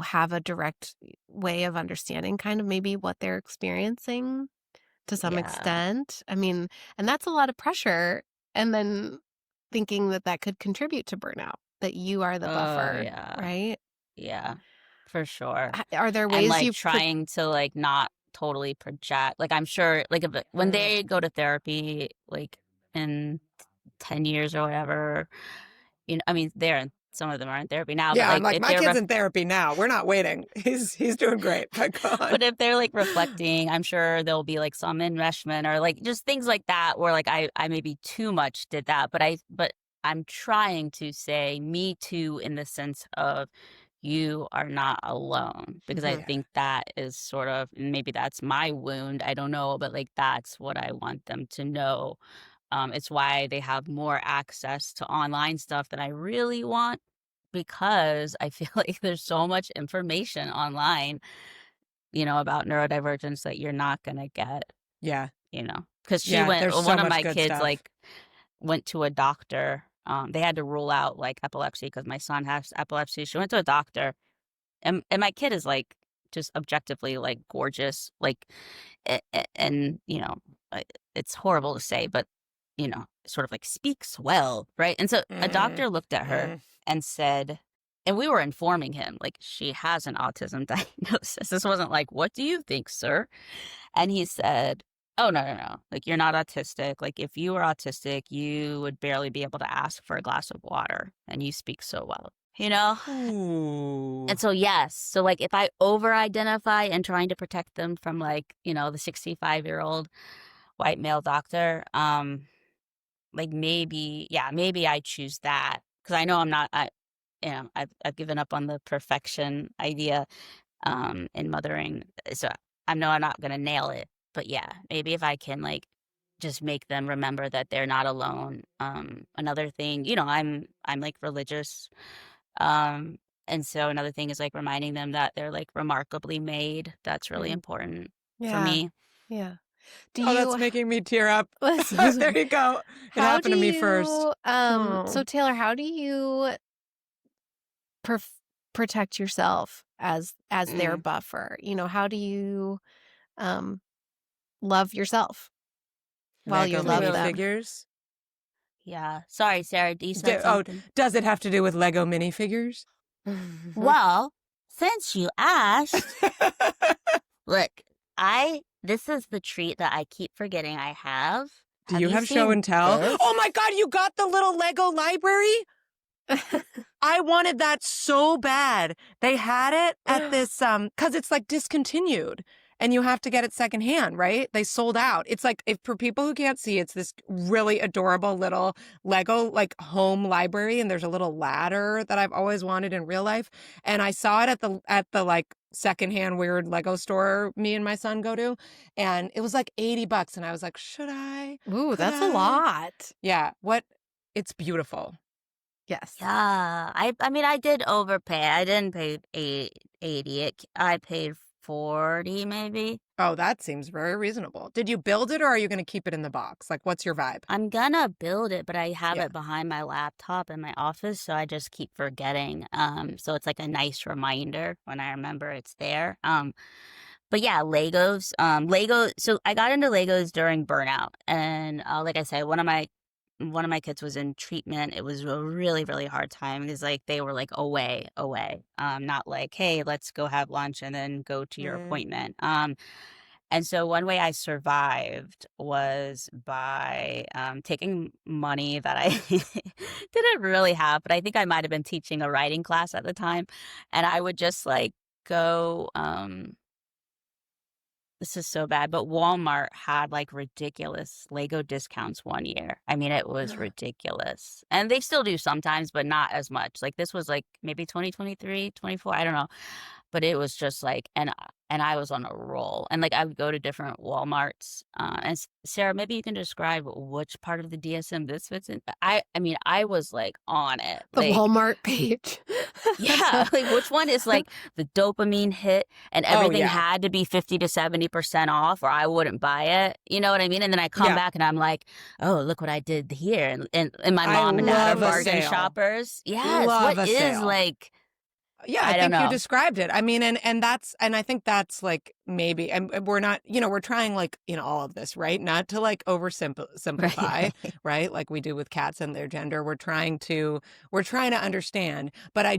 have a direct way of understanding kind of maybe what they're experiencing to some Yeah. extent? I mean, and that's a lot of pressure. And then thinking that that could contribute to burnout, that you are the Oh, buffer, yeah. right? Yeah, for sure. Are there And ways like you put, trying to like not totally project. Like I'm sure like if when they go to therapy, like in 10 years or whatever, I mean, some of them are in therapy now, but Yeah, I'm like like, if my they're kid's in therapy now. We're not waiting. He's doing great. But go on. but if they're like reflecting, I'm sure there'll be like some enmeshment or like just things like that where like I maybe too much did that, but I'm trying to say me too in the sense of you are not alone because I Yeah. think that is sort of maybe that's my wound. I don't know, but like that's what I want them to know. It's why they have more access to online stuff than I really want because I feel like there's so much information online, about neurodivergence that you're not going to get, Yeah. because Yeah. There's so one of much my good kids stuff. like went to a doctor. They had to rule out like epilepsy because my son has epilepsy. She went to a doctor and my kid is like just objectively like gorgeous, like, and it's horrible to say, but sort of like speaks well, right? And so a doctor looked at her and said, and we were informing him like she has an autism diagnosis. This wasn't like, what do you think, sir? And he said, oh, no, no, no. Like, you're not autistic. Like, if you were autistic, you would barely be able to ask for a glass of water and you speak so well, Ooh. And so, yes. So, like, if I over identify and trying to protect them from, like, the 65-year-old white male doctor, like, maybe I choose that because I know I'm not, I've given up on the perfection idea in mothering. So I know I'm not going to nail it. But yeah, maybe if I can, like, just make them remember that they're not alone. Another thing, I'm like religious. And so another thing is like reminding them that they're like remarkably made. That's really important for yeah, me. yeah. Do Oh, that's you, making me tear up. There you go. It how happened do to me you, first. so Oh. Taylor, how do you protect yourself as their buffer? How do you um love yourself while you Lego love Really, them? minifigures. yeah. Sorry, Sarah, you said something. Does it have to do with Lego minifigures? Well, since you asked, look, this is the treat that I keep forgetting I have. Do you have show seen and tell? this? Oh my God, you got the little Lego library? I wanted that so bad. They had it at this, cause it's like discontinued and you have to get it secondhand, right? They sold out. It's like, if for people who can't see, it's this really adorable little Lego like home library. And there's a little ladder that I've always wanted in real life. And I saw it at the like secondhand weird Lego store me and my son go to. And it was like $80. And I was like, should I? Ooh, Could that's I? a lot. Yeah. It's beautiful. Yes. Yeah, I mean, I did overpay. I didn't pay 80. I paid 40, maybe. Oh, that seems very reasonable. Did you build it or are you going to keep it in the box? Like, what's your vibe? I'm gonna build it, but I have Yeah. it behind my laptop in my office, so I just keep forgetting. So it's like a nice reminder when I remember it's there. But yeah, Legos. So I got into Legos during burnout, and like I said, one of my kids was in treatment. It was a really, really hard time because like they were like away, not like, hey, let's go have lunch and then go to your appointment. And so one way I survived was by taking money that I didn't really have, but I think I might have been teaching a writing class at the time, and I would just like go this is so bad, but Walmart had like ridiculous Lego discounts one year. I mean, it was ridiculous. And they still do sometimes, but not as much. Like this was like maybe 2023, 24, I don't know. But it was just like, and I was on a roll. And like I would go to different Walmarts. Sarah, maybe you can describe which part of the DSM this fits in. I mean, I was like on it. The Like, Walmart page. yeah, like which one is like the dopamine hit and everything yeah. had to be 50 to 70% off or I wouldn't buy it. You know what I mean? And then I come back and I'm like, oh, look what I did here. And my mom and dad are bargain shoppers. Yes. Love what a is sale. like, Yeah, I I don't think you know. described it. I mean, and I think that's like maybe, and we're not, we're trying like, all of this, right? Not to like simplify, right? Like we do with cats and their gender. We're trying to understand. But I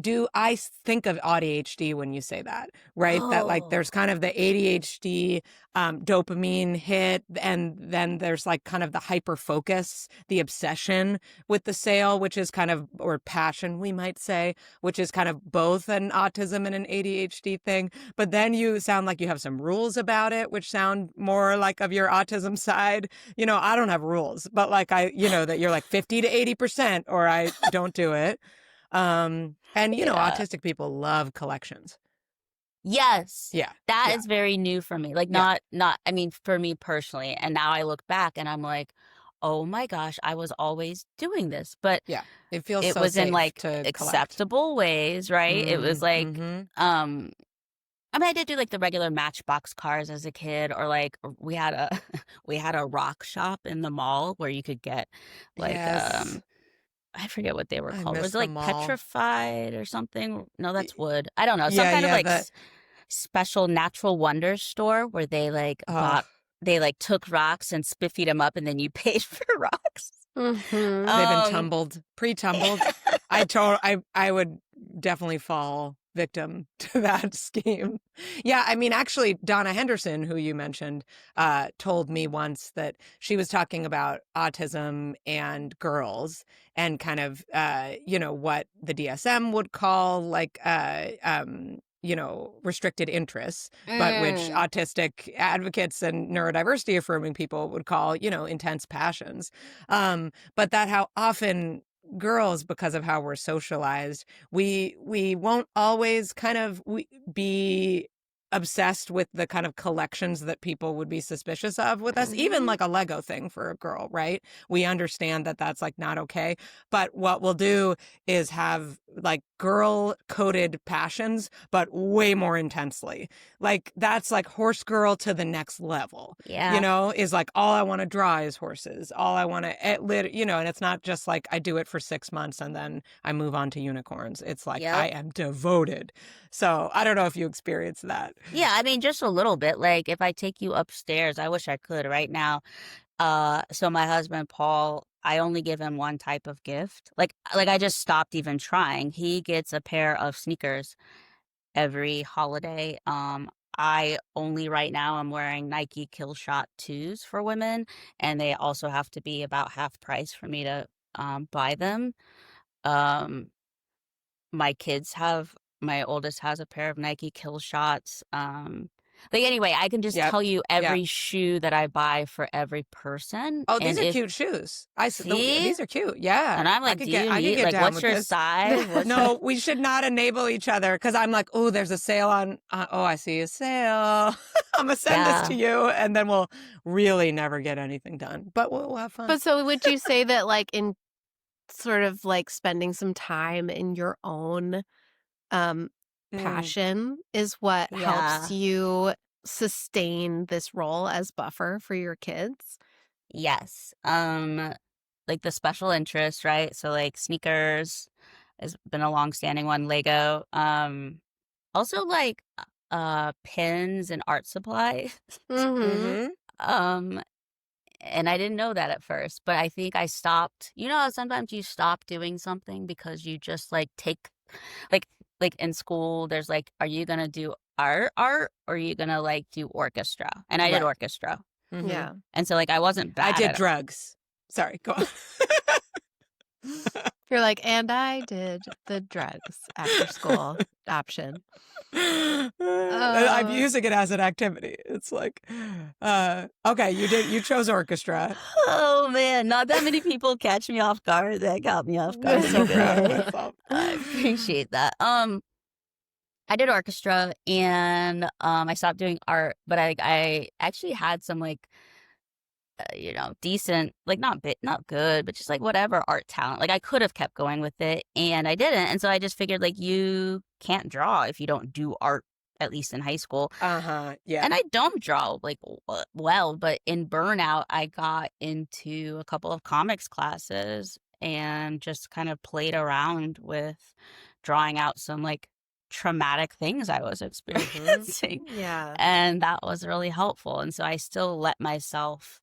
think of AuDHD when you say that, right? That like there's kind of the ADHD dopamine hit, and then there's like kind of the hyper focus, the obsession with the sale, which is kind of, or passion, we might say, which is kind of both an autism and an ADHD thing. But then you sound like you have some rules about it, which sound more like of your autism side. I don't have rules, but like that you're like 50 to 80%, or I don't do it. And autistic people love collections. Yes. Yeah. That is very new for me. Like not, I mean, for me personally. And now I look back and I'm like, oh my gosh, I was always doing this. But yeah, it feels it so was in safe like to acceptable ways, right? It was like, I mean, I did do like the regular Matchbox cars as a kid, or like we had a rock shop in the mall where you could get like I forget what they were called. Was it like petrified or something? No, that's wood. I don't know. Some kind of like special natural wonders store where they like they like took rocks and spiffied them up and then you paid for rocks. Mm-hmm. They've been pre-tumbled. I would definitely fall victim to that scheme. Yeah, I mean, actually, Donna Henderson, who you mentioned, told me once that she was talking about autism and girls and kind of, what the DSM would call like, restricted interests, but which autistic advocates and neurodiversity affirming people would call, intense passions. But that how often girls, because of how we're socialized, we won't always kind of be obsessed with the kind of collections that people would be suspicious of with us, even like a Lego thing for a girl, right? We understand that that's like not okay. But what we'll do is have like girl coded passions, but way more intensely. Like that's like horse girl to the next level, is like, all I want to draw is horses. All I want to, and it's not just like I do it for 6 months and then I move on to unicorns. It's like, I am devoted. So I don't know if you experience that. Yeah, I mean, just a little bit. Like if I take you upstairs, I wish I could right now. So my husband, Paul, I only give him one type of gift. Like I just stopped even trying. He gets a pair of sneakers every holiday. I only right now I'm wearing Nike Kill Shot 2s for women, and they also have to be about half price for me to buy them. My oldest has a pair of Nike Kill Shots. Like anyway, I can just tell you every shoe that I buy for every person. Oh, these are cute shoes. These are cute. Yeah. And I'm like, what's your size? No, we should not enable each other, because I'm like, oh, there's a sale on. I see a sale. I'm gonna send this to you, and then we'll really never get anything done. But we'll have fun. But so would you say that like in sort of like spending some time in your own passion is what helps you sustain this role as buffer for your kids? Yes. Like the special interest, right? So like sneakers has been a long-standing one, Lego. Also like pens and art supplies. And I didn't know that at first, but I think I stopped. Sometimes you stop doing something because you just like take like in school, there's like, are you going to do art or are you going to like do orchestra? And I did orchestra. Yeah. And so like, I wasn't bad I did drugs. Sorry, go on. You're like, and I did the drugs after school option. I'm using it as an activity. It's like, okay, you chose orchestra. Oh man, not that many people catch me off guard. That got me off guard. I'm so proud of Good. myself. I appreciate that. I did orchestra and I stopped doing art, but I actually had some like decent, like not good, but just like whatever art talent. Like I could have kept going with it and I didn't. And so I just figured like you can't draw if you don't do art, at least in high school. Yeah. And I don't draw like well, but in burnout, I got into a couple of comics classes and just kind of played around with drawing out some like traumatic things I was experiencing. Yeah. And that was really helpful. And so I still let myself,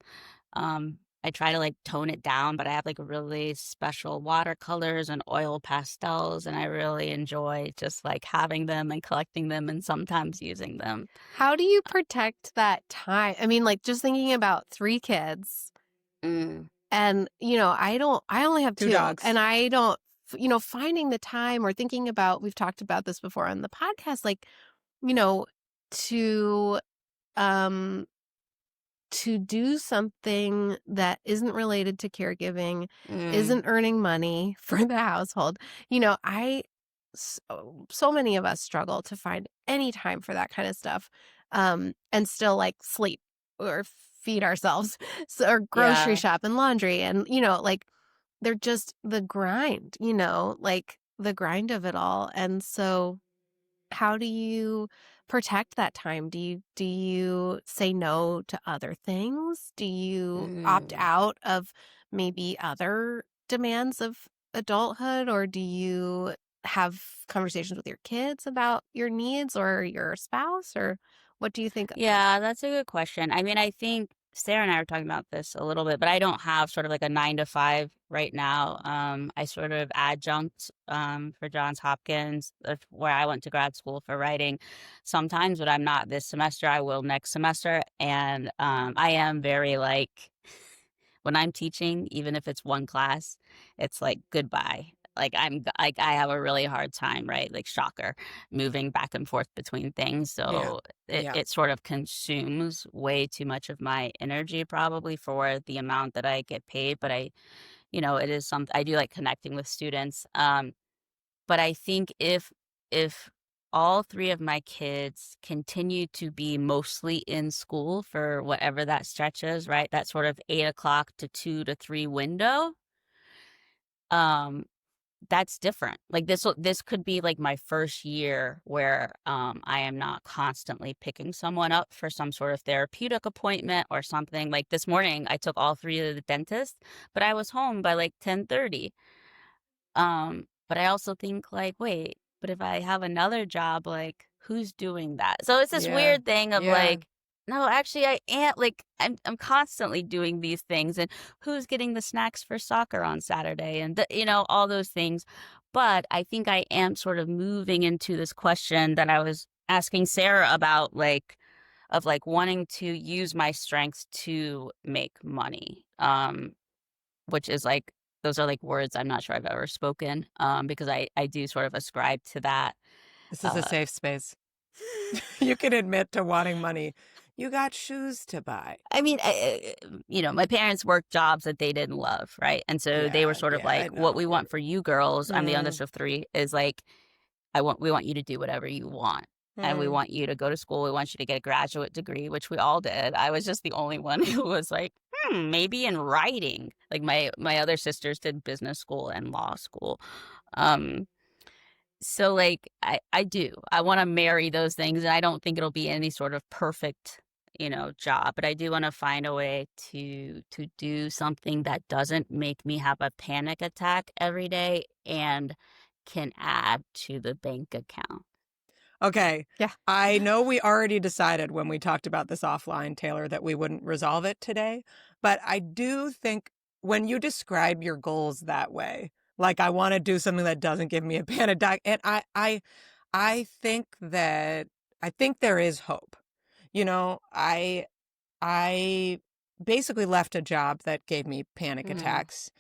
I try to like tone it down, but I have like really special watercolors and oil pastels, and I really enjoy just like having them and collecting them and sometimes using them. How do you protect that time? I mean, like just thinking about 3 kids Mm. and, I only have 2 dogs. and I don't, finding the time or thinking about, we've talked about this before on the podcast, like, to, to do something that isn't related to caregiving, isn't earning money for the household. So many of us struggle to find any time for that kind of stuff, and still like sleep or feed ourselves or grocery Yeah. shop and laundry. And, like they're just the grind, like the grind of it all. And so how do you protect that time? Do you say no to other things? Do you opt Mm. out of maybe other demands of adulthood, or do you have conversations with your kids about your needs or your spouse, or what do you think? Yeah, that's a good question. I mean, I think Sarah and I were talking about this a little bit, but I don't have sort of like a 9 to 5 right now. I sort of adjunct for Johns Hopkins, where I went to grad school for writing. Sometimes, but I'm not this semester. I will next semester, and I am very like when I'm teaching, even if it's one class, it's like goodbye. Like I have a really hard time, right? Like shocker, moving back and forth between things. So Yeah. it sort of consumes way too much of my energy probably for the amount that I get paid. But it is something I do like connecting with students. But I think if all 3 of my kids continue to be mostly in school for whatever that stretch is, right? That sort of 8 o'clock to 2 to 3 window, um, that's different. Like this could be like my first year where I am not constantly picking someone up for some sort of therapeutic appointment or something. Like this morning I took all 3 to the dentist, but I was home by like 10:30. But I also think like, wait, but if I have another job, like who's doing that? So it's this weird thing of like, no, actually I am like I'm constantly doing these things, and who's getting the snacks for soccer on Saturday and all those things. But I think I am sort of moving into this question that I was asking Sarah about, like of like wanting to use my strengths to make money. Which is like those are like words I'm not sure I've ever spoken, because I do sort of ascribe to that. This is a safe space. You can admit to wanting money. You got shoes to buy. I mean, my parents worked jobs that they didn't love, right? And so they were sort of like, what we want for you girls, I'm the youngest of 3, is like, we want you to do whatever you want. And we want you to go to school. We want you to get a graduate degree, which we all did. I was just the only one who was like, maybe in writing. Like my other sisters did business school and law school. So like I do. I want to marry those things, and I don't think it'll be any sort of perfect, job, but I do want to find a way to do something that doesn't make me have a panic attack every day and can add to the bank account. Okay. Yeah. I know we already decided when we talked about this offline, Taylor, that we wouldn't resolve it today. But I do think when you describe your goals that way, like I want to do something that doesn't give me a panic attack, and I think there is hope. I basically left a job that gave me panic attacks.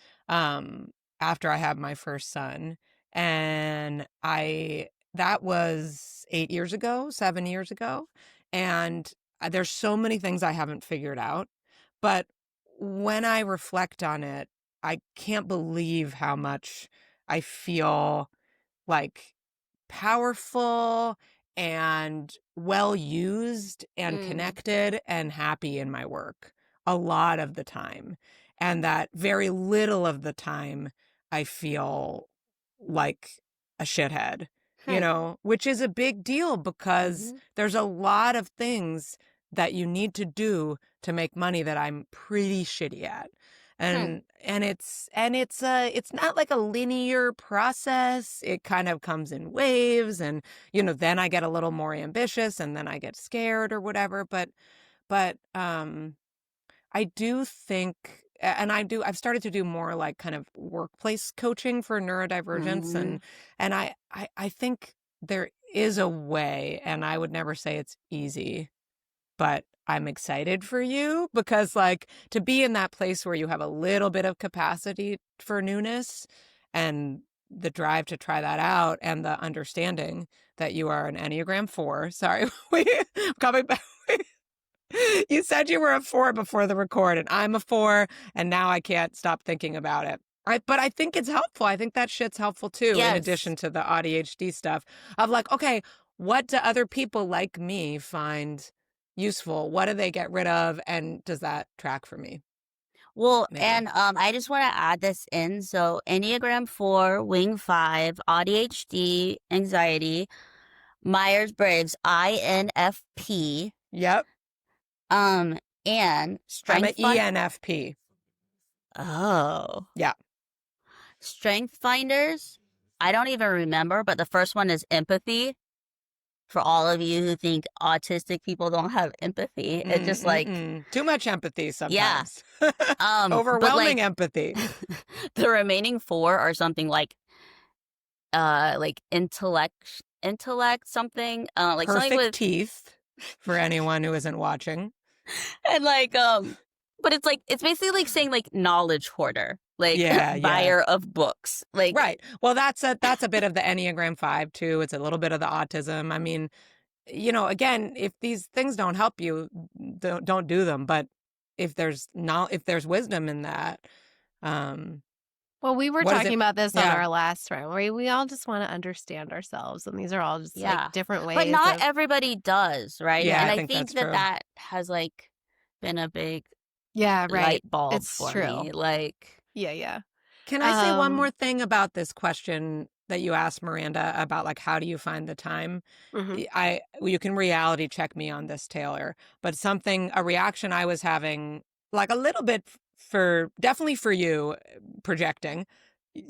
after I had my first son. And that was 8 years ago, 7 years ago. And there's so many things I haven't figured out. But when I reflect on it, I can't believe how much I feel like powerful and well used and connected and happy in my work a lot of the time. And that very little of the time I feel like a shithead, which is a big deal because there's a lot of things that you need to do to make money that I'm pretty shitty at. And it's not like a linear process. It kind of comes in waves, and then I get a little more ambitious, and then I get scared or whatever. But I do think, and I've started to do more like kind of workplace coaching for neurodivergence, and I think there is a way, and I would never say it's easy, but I'm excited for you because like to be in that place where you have a little bit of capacity for newness and the drive to try that out and the understanding that you are an Enneagram 4. Sorry, coming back. You said you were a 4 before the record and I'm a 4 and now I can't stop thinking about it. But I think it's helpful. I think that shit's helpful too, in addition to the AuDHD stuff of like, okay, what do other people like me find useful? What do they get rid of? And does that track for me? Well, maybe. And I just want to add this in. So Enneagram 4, Wing 5, AuDHD, anxiety, Myers-Briggs, INFP. Yep. And strength. I'm an ENFP. Oh. Yeah. Strength finders. I don't even remember, but the first one is empathy. For all of you who think autistic people don't have empathy, it's just like too much empathy sometimes. Yeah. Overwhelming empathy. The remaining 4 are something like intellect something like perfect something with teeth for anyone who isn't watching. And like but it's basically like saying like knowledge hoarder. Like buyer of books. Like right. Well, that's a bit of the Enneagram 5 too. It's a little bit of the autism. I mean, again, if these things don't help you, don't do them. But if there's wisdom in that, well, we were talking about this on our last round. We all just want to understand ourselves, and these are all just like different ways. But not everybody does, right? Yeah, and I think that has like been a big right light bulb it's for true. me. Like yeah. Can I say one more thing about this question that you asked, Miranda, about like how do you find the time? You can reality check me on this, Taylor, but a reaction I was having, like a little bit definitely for you, projecting.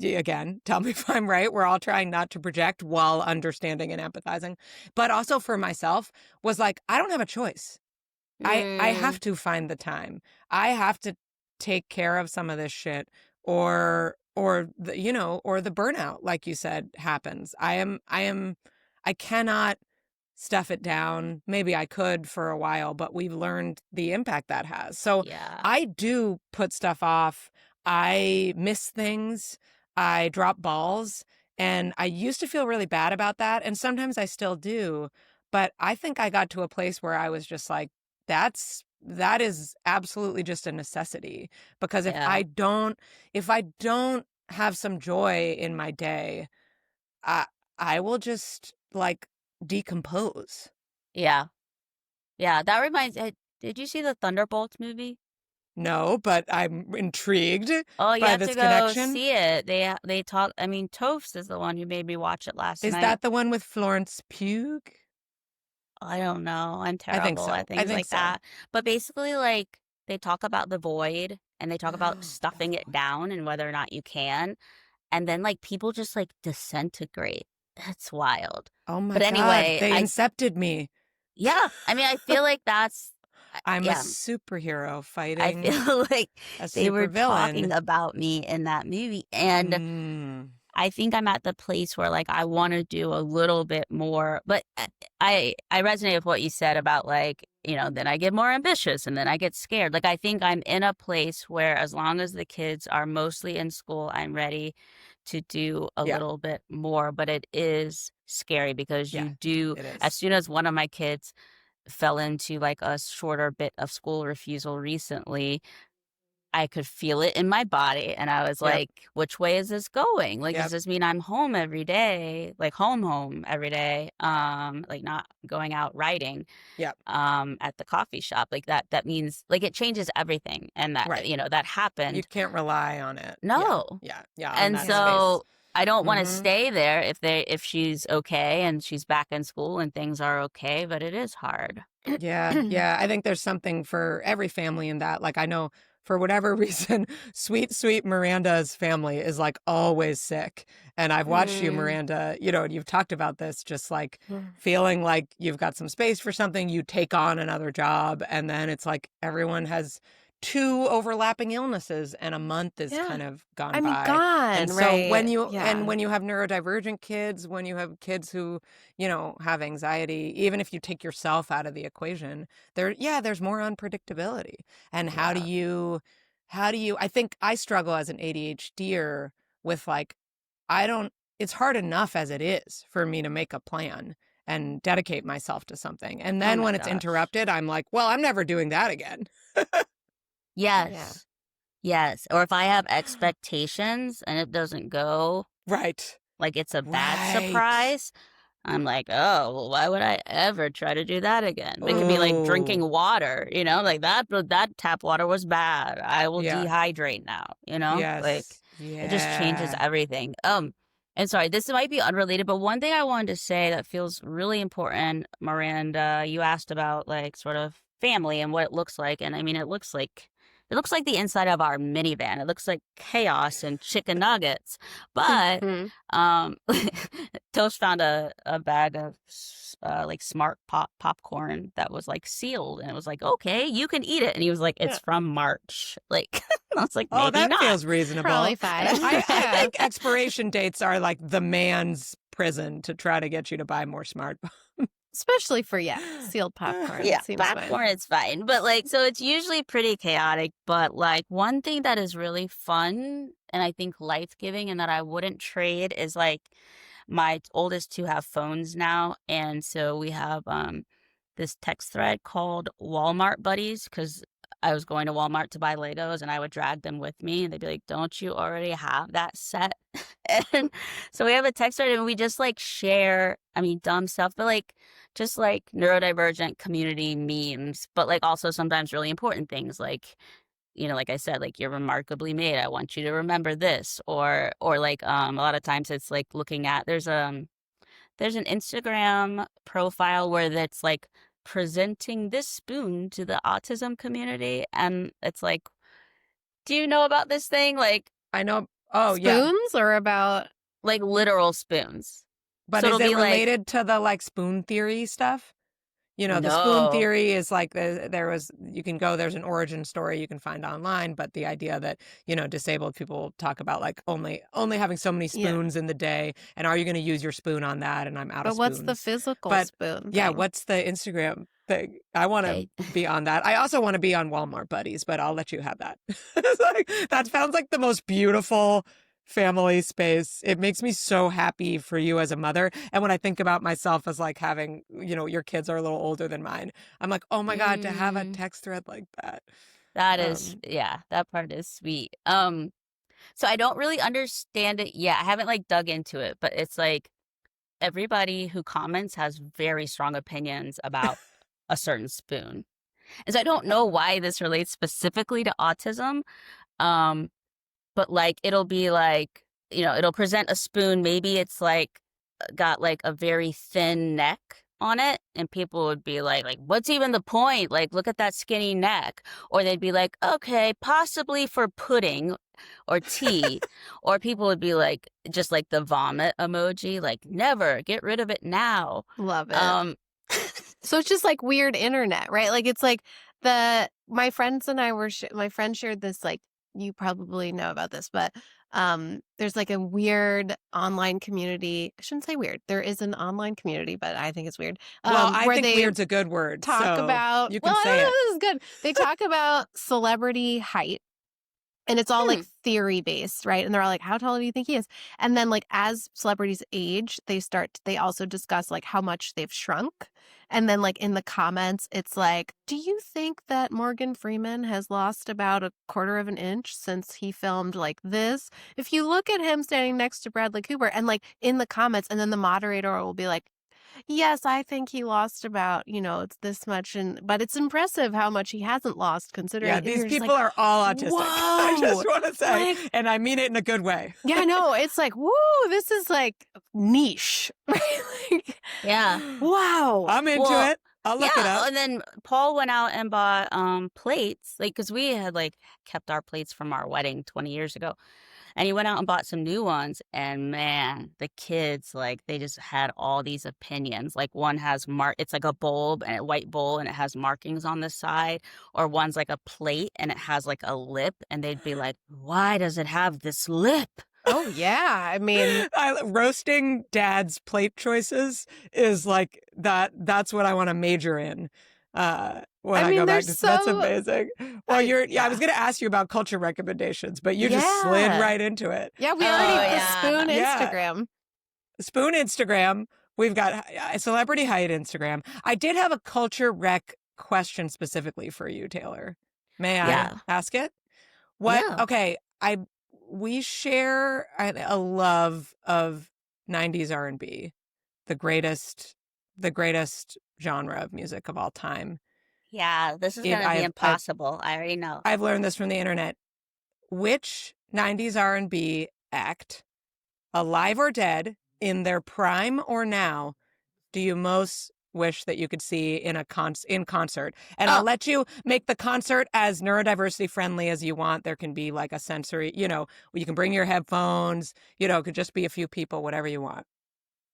Again, tell me if I'm right. We're all trying not to project while understanding and empathizing, but also for myself was like, I don't have a choice. I have to find the time. I have to take care of some of this shit or the burnout, like you said, happens. I cannot stuff it down. Maybe I could for a while, but we've learned the impact that has. So I do put stuff off. I miss things. I drop balls. And I used to feel really bad about that. And sometimes I still do. But I think I got to a place where I was just like, that is absolutely just a necessity. Because if I don't have some joy in my day, I will just like decompose. Yeah. That reminds. Did you see the Thunderbolts movie? No, but I'm intrigued. Oh, you by have this to go connection. see it. They talk. I mean, Toph is the one who made me watch it last night. Is that the one with Florence Pugh? I don't know. I'm terrible. I think so. I think like that. But basically, like they talk about the void and they talk about stuffing it down and whether or not you can, and then like people just like disintegrate. That's wild. Oh my God. But anyway, they incepted me. Yeah, I mean, I feel like that's. I'm a superhero fighting. I feel like they were villain. Talking about me in that movie, and I think I'm at the place where like I want to do a little bit more. But I resonate with what you said about like then I get more ambitious and then I get scared. Like, I think I'm in a place where as long as the kids are mostly in school, I'm ready to do a Yeah. little bit more. But it is scary because Yeah, you do, it as is. soon as one of my kids fell into like a shorter bit of school refusal recently, I could feel it in my body, and I was Yep. like, "Which way is this going? Like, does Yep. this mean I'm home every day, like home every day, like not going out writing, Yep. at the coffee shop? Like that means like it changes everything, and that Right. that You happened. can't rely on it. Yeah. No, Yeah. Yeah. On and that space. so I don't want to Mm-hmm. stay there if she's okay and she's back in school and things are okay, but it is hard. Yeah. Yeah. I think there's something for every family in that. Like, I know for whatever reason, sweet Miranda's family is like always sick. And I've watched you, Miranda, and you've talked about this, just like feeling like you've got some space for something, you take on another job, and then it's like everyone has 2 overlapping illnesses and a month is kind of gone by. And so when you have neurodivergent kids, when you have kids who, have anxiety, even if you take yourself out of the equation, there's more unpredictability. And how do you I think I struggle as an ADHDer with like, it's hard enough as it is for me to make a plan and dedicate myself to something. And Oh then my when it's gosh. interrupted, I'm like, well, I'm never doing that again. Yes. Yes. Or if I have expectations and it doesn't go Right. like it's a bad Right. surprise, I'm like, oh, well, why would I ever try to do that again? It could be like drinking water, like that tap water was bad. I will dehydrate now, Yes. like it just changes everything. And sorry, this might be unrelated, but one thing I wanted to say that feels really important, Miranda, you asked about like sort of family and what it looks like. And I mean, it looks like the inside of our minivan. It looks like chaos and chicken nuggets. But Toast found a bag of like smart popcorn that was like sealed, and it was like, okay, you can eat it. And he was like, it's from March. Like, I was like, maybe that not. feels reasonable. Probably fine. I think expiration dates are like the man's prison to try to get you to buy more smart. Especially for sealed popcorn. Yeah, seems popcorn is fine. But like, so it's usually pretty chaotic. But like, one thing that is really fun and I think life-giving and that I wouldn't trade is like my oldest 2 have phones now, and so we have this text thread called Walmart Buddies, because I was going to Walmart to buy Legos and I would drag them with me and they'd be like, don't you already have that set? And so we have a text thread and we just like share, I mean, dumb stuff, but like just like neurodivergent community memes, but like also sometimes really important things like, like I said, like you're remarkably made. I want you to remember this, or like a lot of times it's like looking at there's an Instagram profile where that's like presenting this spoon to the autism community, and it's like, do you know about this thing? Like, I know. Oh, spoons or about like literal spoons. But so is it be related to the like spoon theory stuff? The spoon theory is like there's an origin story you can find online, but the idea that, disabled people talk about like only having so many spoons in the day, and are you going to use your spoon on that? And I'm out of spoons. But what's the physical spoon? Yeah, thing? what's the Instagram thing? I want to be on that. I also want to be on Walmart Buddies, but I'll let you have that. It's like, that sounds like the most beautiful family space. It makes me so happy for you as a mother. And when I think about myself as like having, your kids are a little older than mine, I'm like, oh my God, to have a text thread like that. That is, that part is sweet. So I don't really understand it yet. I haven't like dug into it, but it's like everybody who comments has very strong opinions about a certain spoon. And so I don't know why this relates specifically to autism. But like, it'll be like, it'll present a spoon. Maybe it's like got like a very thin neck on it. And people would be like, what's even the point? Like, look at that skinny neck. Or they'd be like, okay, possibly for pudding or tea. Or people would be like, just like the vomit emoji, like, never, get rid of it now. Love it. So it's just like weird internet, right? Like, it's like my friends and I my friend shared this, like, you probably know about this, but There's like a weird online community. I shouldn't say weird. There is an online community, but I think it's weird. Well, I where think they weird's a good word. talk So about, you well, can I say don't know it. if this is good. They talk about celebrity height. And it's all like theory based, right? And they're all like, how tall do you think he is? And then like as celebrities age, they also discuss like how much they've shrunk. And then like in the comments, it's like, do you think that Morgan Freeman has lost about a quarter of an inch since he filmed like this? If you look at him standing next to Bradley Cooper and like in the comments, and then the moderator will be like, yes, I think he lost about, it's this much. But it's impressive how much he hasn't lost considering. Yeah, these people are all autistic. Whoa! I just want to say, like, and I mean it in a good way. Yeah, no, it's like, woo, this is like niche. Right? Like, Yeah. wow. I'm into it. I'll look it up. And then Paul went out and bought plates, like, because we had like kept our plates from our wedding 20 years ago. And he went out and bought some new ones. And man, the kids, like, they just had all these opinions. Like, one has it's like a bulb and a white bowl and it has markings on the side. Or one's like a plate and it has like a lip. And they'd be like, why does it have this lip? Oh, yeah. I mean, roasting dad's plate choices is like that. That's what I want to major in. When I go back to that's amazing. Well, I was going to ask you about culture recommendations, but you just slid right into it. Yeah, we already the Spoon Instagram. Spoon Instagram. We've got a celebrity height Instagram. I did have a culture rec question specifically for you, Taylor. May I ask it? What? Yeah. Okay, we share a love of 90s R&B, the greatest genre of music of all time. Yeah, this is going to be impossible. I already know. I've learned this from the internet. Which 90s R&B act, alive or dead, in their prime or now, do you most wish that you could see in concert? And I'll let you make the concert as neurodiversity friendly as you want. There can be like a sensory, you can bring your headphones, it could just be a few people, whatever you want.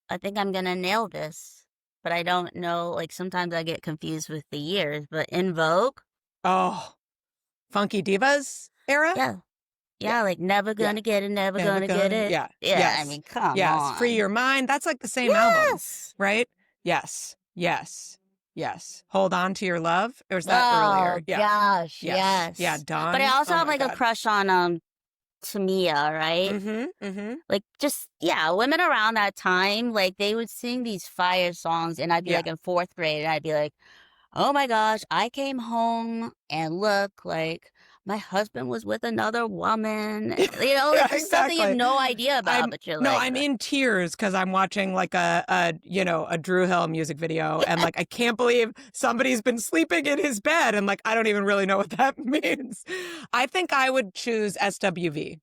I think I'm going to nail this. But I don't know, like, sometimes I get confused with the years, but In Vogue. Oh, Funky Divas era? Yeah, like, never gonna get it, never gonna get it. Yeah. Yes. I mean, come on. Free Your Mind. That's like the same album, right? Yes. Hold On to Your Love. Or was that earlier? Yeah. Gosh, yes. Yeah, Dawn. But I also have, like, a crush on Tamia, right? Like, just, women around that time, like, they would sing these fire songs, and I'd be like in 4th grade, and I'd be like, oh my gosh, I came home and look, like, my husband was with another woman. Like, something you have no idea about, but you're like... No, I'm in tears because I'm watching like a Drew Hill music video, and like, I can't believe somebody's been sleeping in his bed, and like, I don't even really know what that means. I think I would choose SWV.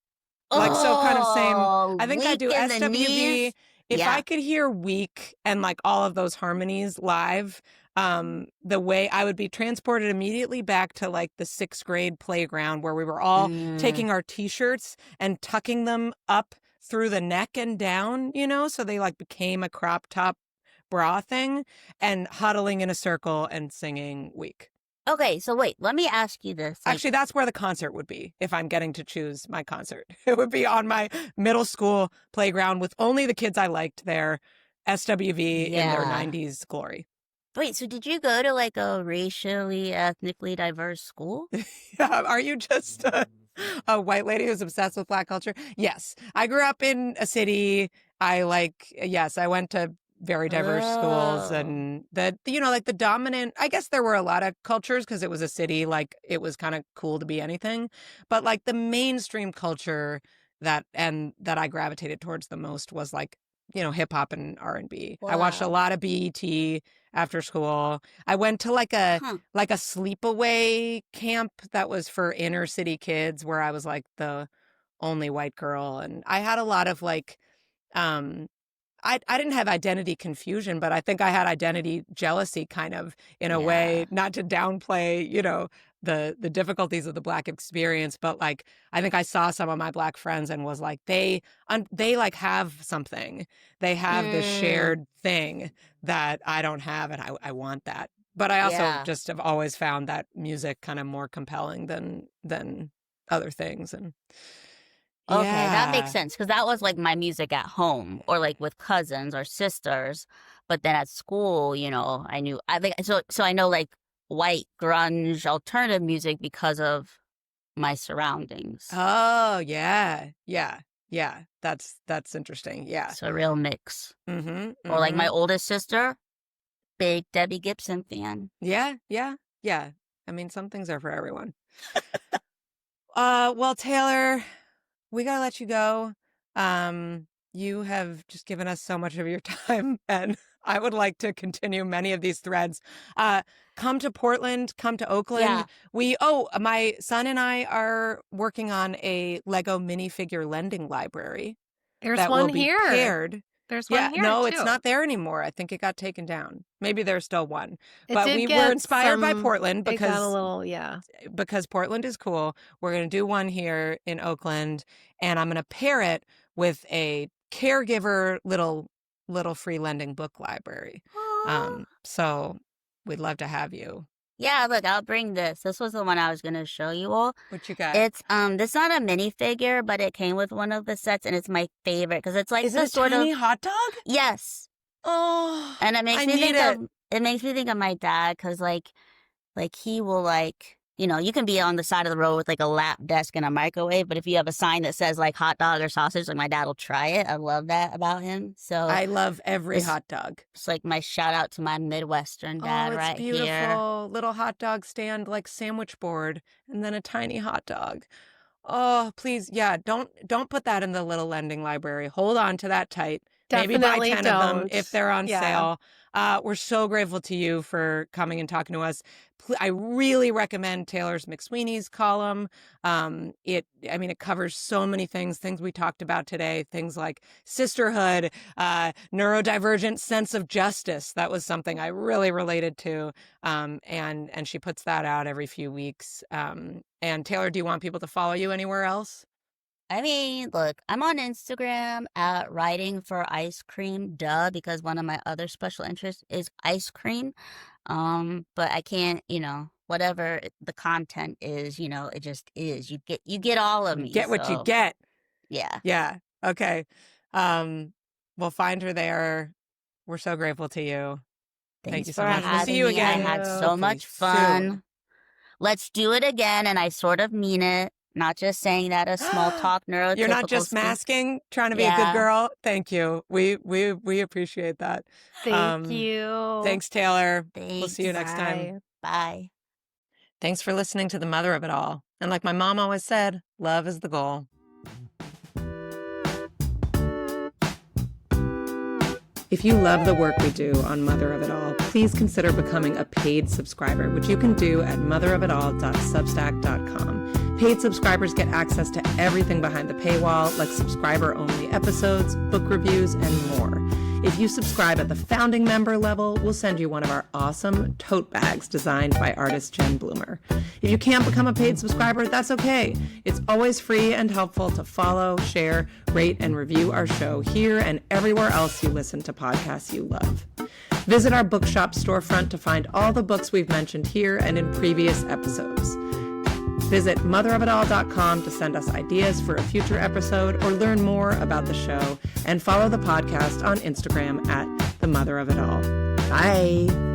Like, so kind of same. I think I do SWV. If I could hear Weak and like all of those harmonies live, the way I would be transported immediately back to like the 6th grade playground where we were all taking our t-shirts and tucking them up through the neck and down, so they like became a crop top bra thing, and huddling in a circle and singing Weak. Okay, so wait, let me ask you this. Actually, that's where the concert would be if I'm getting to choose my concert. It would be on my middle school playground with only the kids I liked there, SWV in their 90s glory. Wait, so did you go to like a racially, ethnically diverse school? Are you just a white lady who's obsessed with Black culture? Yes. I grew up in a city. I went to very diverse schools, and like the dominant, I guess there were a lot of cultures because it was a city, like it was kind of cool to be anything, but like the mainstream culture that I gravitated towards the most was like, hip hop and R&B. Wow. I watched a lot of BET after school. I went to like a sleepaway camp that was for inner city kids where I was like the only white girl, and I had a lot of like I didn't have identity confusion, but I think I had identity jealousy kind of in a way, not to downplay, the difficulties of the Black experience. But like, I think I saw some of my Black friends and was like, they like have something. They have this shared thing that I don't have, and I want that. But I also just have always found that music kind of more compelling than other things. And Okay, that makes Yeah. sense because that was like my music at home or like with cousins or sisters. But then at school, I knew I think so I know like white grunge alternative music because of my surroundings. Oh, yeah. Yeah. Yeah. That's interesting. Yeah. So a real mix. Mm-hmm. Or like my Mm-hmm. oldest sister, big Debbie Gibson fan. Yeah. Yeah. Yeah. I mean, some things are for everyone. Well, Taylor, we gotta let you go. You have just given us so much of your time, and I would like to continue many of these threads. Come to Portland, come to Oakland. Yeah. My son and I are working on a Lego minifigure lending library There's that one will be here. paired. There's Yeah, one here no, too. it's not there anymore. I think it got taken down. Maybe there's still one. It But did we get were inspired by some- Portland It got a because little, yeah. Portland is cool. We're going to do one here in Oakland, and I'm going to pair it with a caregiver little free lending book library. Aw. So we'd love to have you. Yeah, look, I'll bring this. This was the one I was gonna show you all. What you got? It's this is not a minifigure, but it came with one of the sets, and it's my favorite because it's like Is the it a sort tiny of hot dog? yes, Oh, and it makes I me need think it. of it makes me think of my dad because like he will like you can be on the side of the road with like a lap desk and a microwave, but if you have a sign that says like hot dog or sausage, like my dad will try it. I love that about him. So I love every It's- hot dog. it's like my shout out to my Midwestern dad Oh, it's right beautiful. here. Little hot dog stand, like sandwich board, and then a tiny hot dog. Oh, please, yeah, don't put that in the little lending library. Hold on to that tight. Maybe buy Definitely 10 of them don't. if they're on Yeah. sale. We're so grateful to you for coming and talking to us. I really recommend Taylor's McSweeney's column. It covers so many things we talked about today, things like sisterhood, neurodivergent sense of justice. That was something I really related to. And she puts that out every few weeks. And Taylor, do you want people to follow you anywhere else? I mean, look, I'm on Instagram at writing for ice cream, because one of my other special interests is ice cream. But I can't, whatever the content is, it just is. You get all of me. Get what you so, get. Yeah. Yeah. Okay. We'll find her there. We're so grateful to you. Thank Thanks you so for much. We'll having see you me. again. I had so Hopefully much soon. fun. Let's do it again, and I sort of mean it. Not just saying that as small talk neurotypical. You're not just masking, trying to be a good girl. Thank you. We appreciate that. Thank you. Thanks, Taylor. Thanks. We'll see you next time. Bye. Thanks for listening to The Mother of It All. And like my mom always said, love is the goal. If you love the work we do on Mother of It All, please consider becoming a paid subscriber, which you can do at motherofitall.substack.com. Paid subscribers get access to everything behind the paywall, like subscriber-only episodes, book reviews, and more. If you subscribe at the founding member level, we'll send you one of our awesome tote bags designed by artist Jen Bloomer. If you can't become a paid subscriber, that's okay. It's always free and helpful to follow, share, rate, and review our show here and everywhere else you listen to podcasts you love. Visit our bookshop storefront to find all the books we've mentioned here and in previous episodes. Visit motherofitall.com to send us ideas for a future episode or learn more about the show, and follow the podcast on Instagram at The Mother of It All. Bye.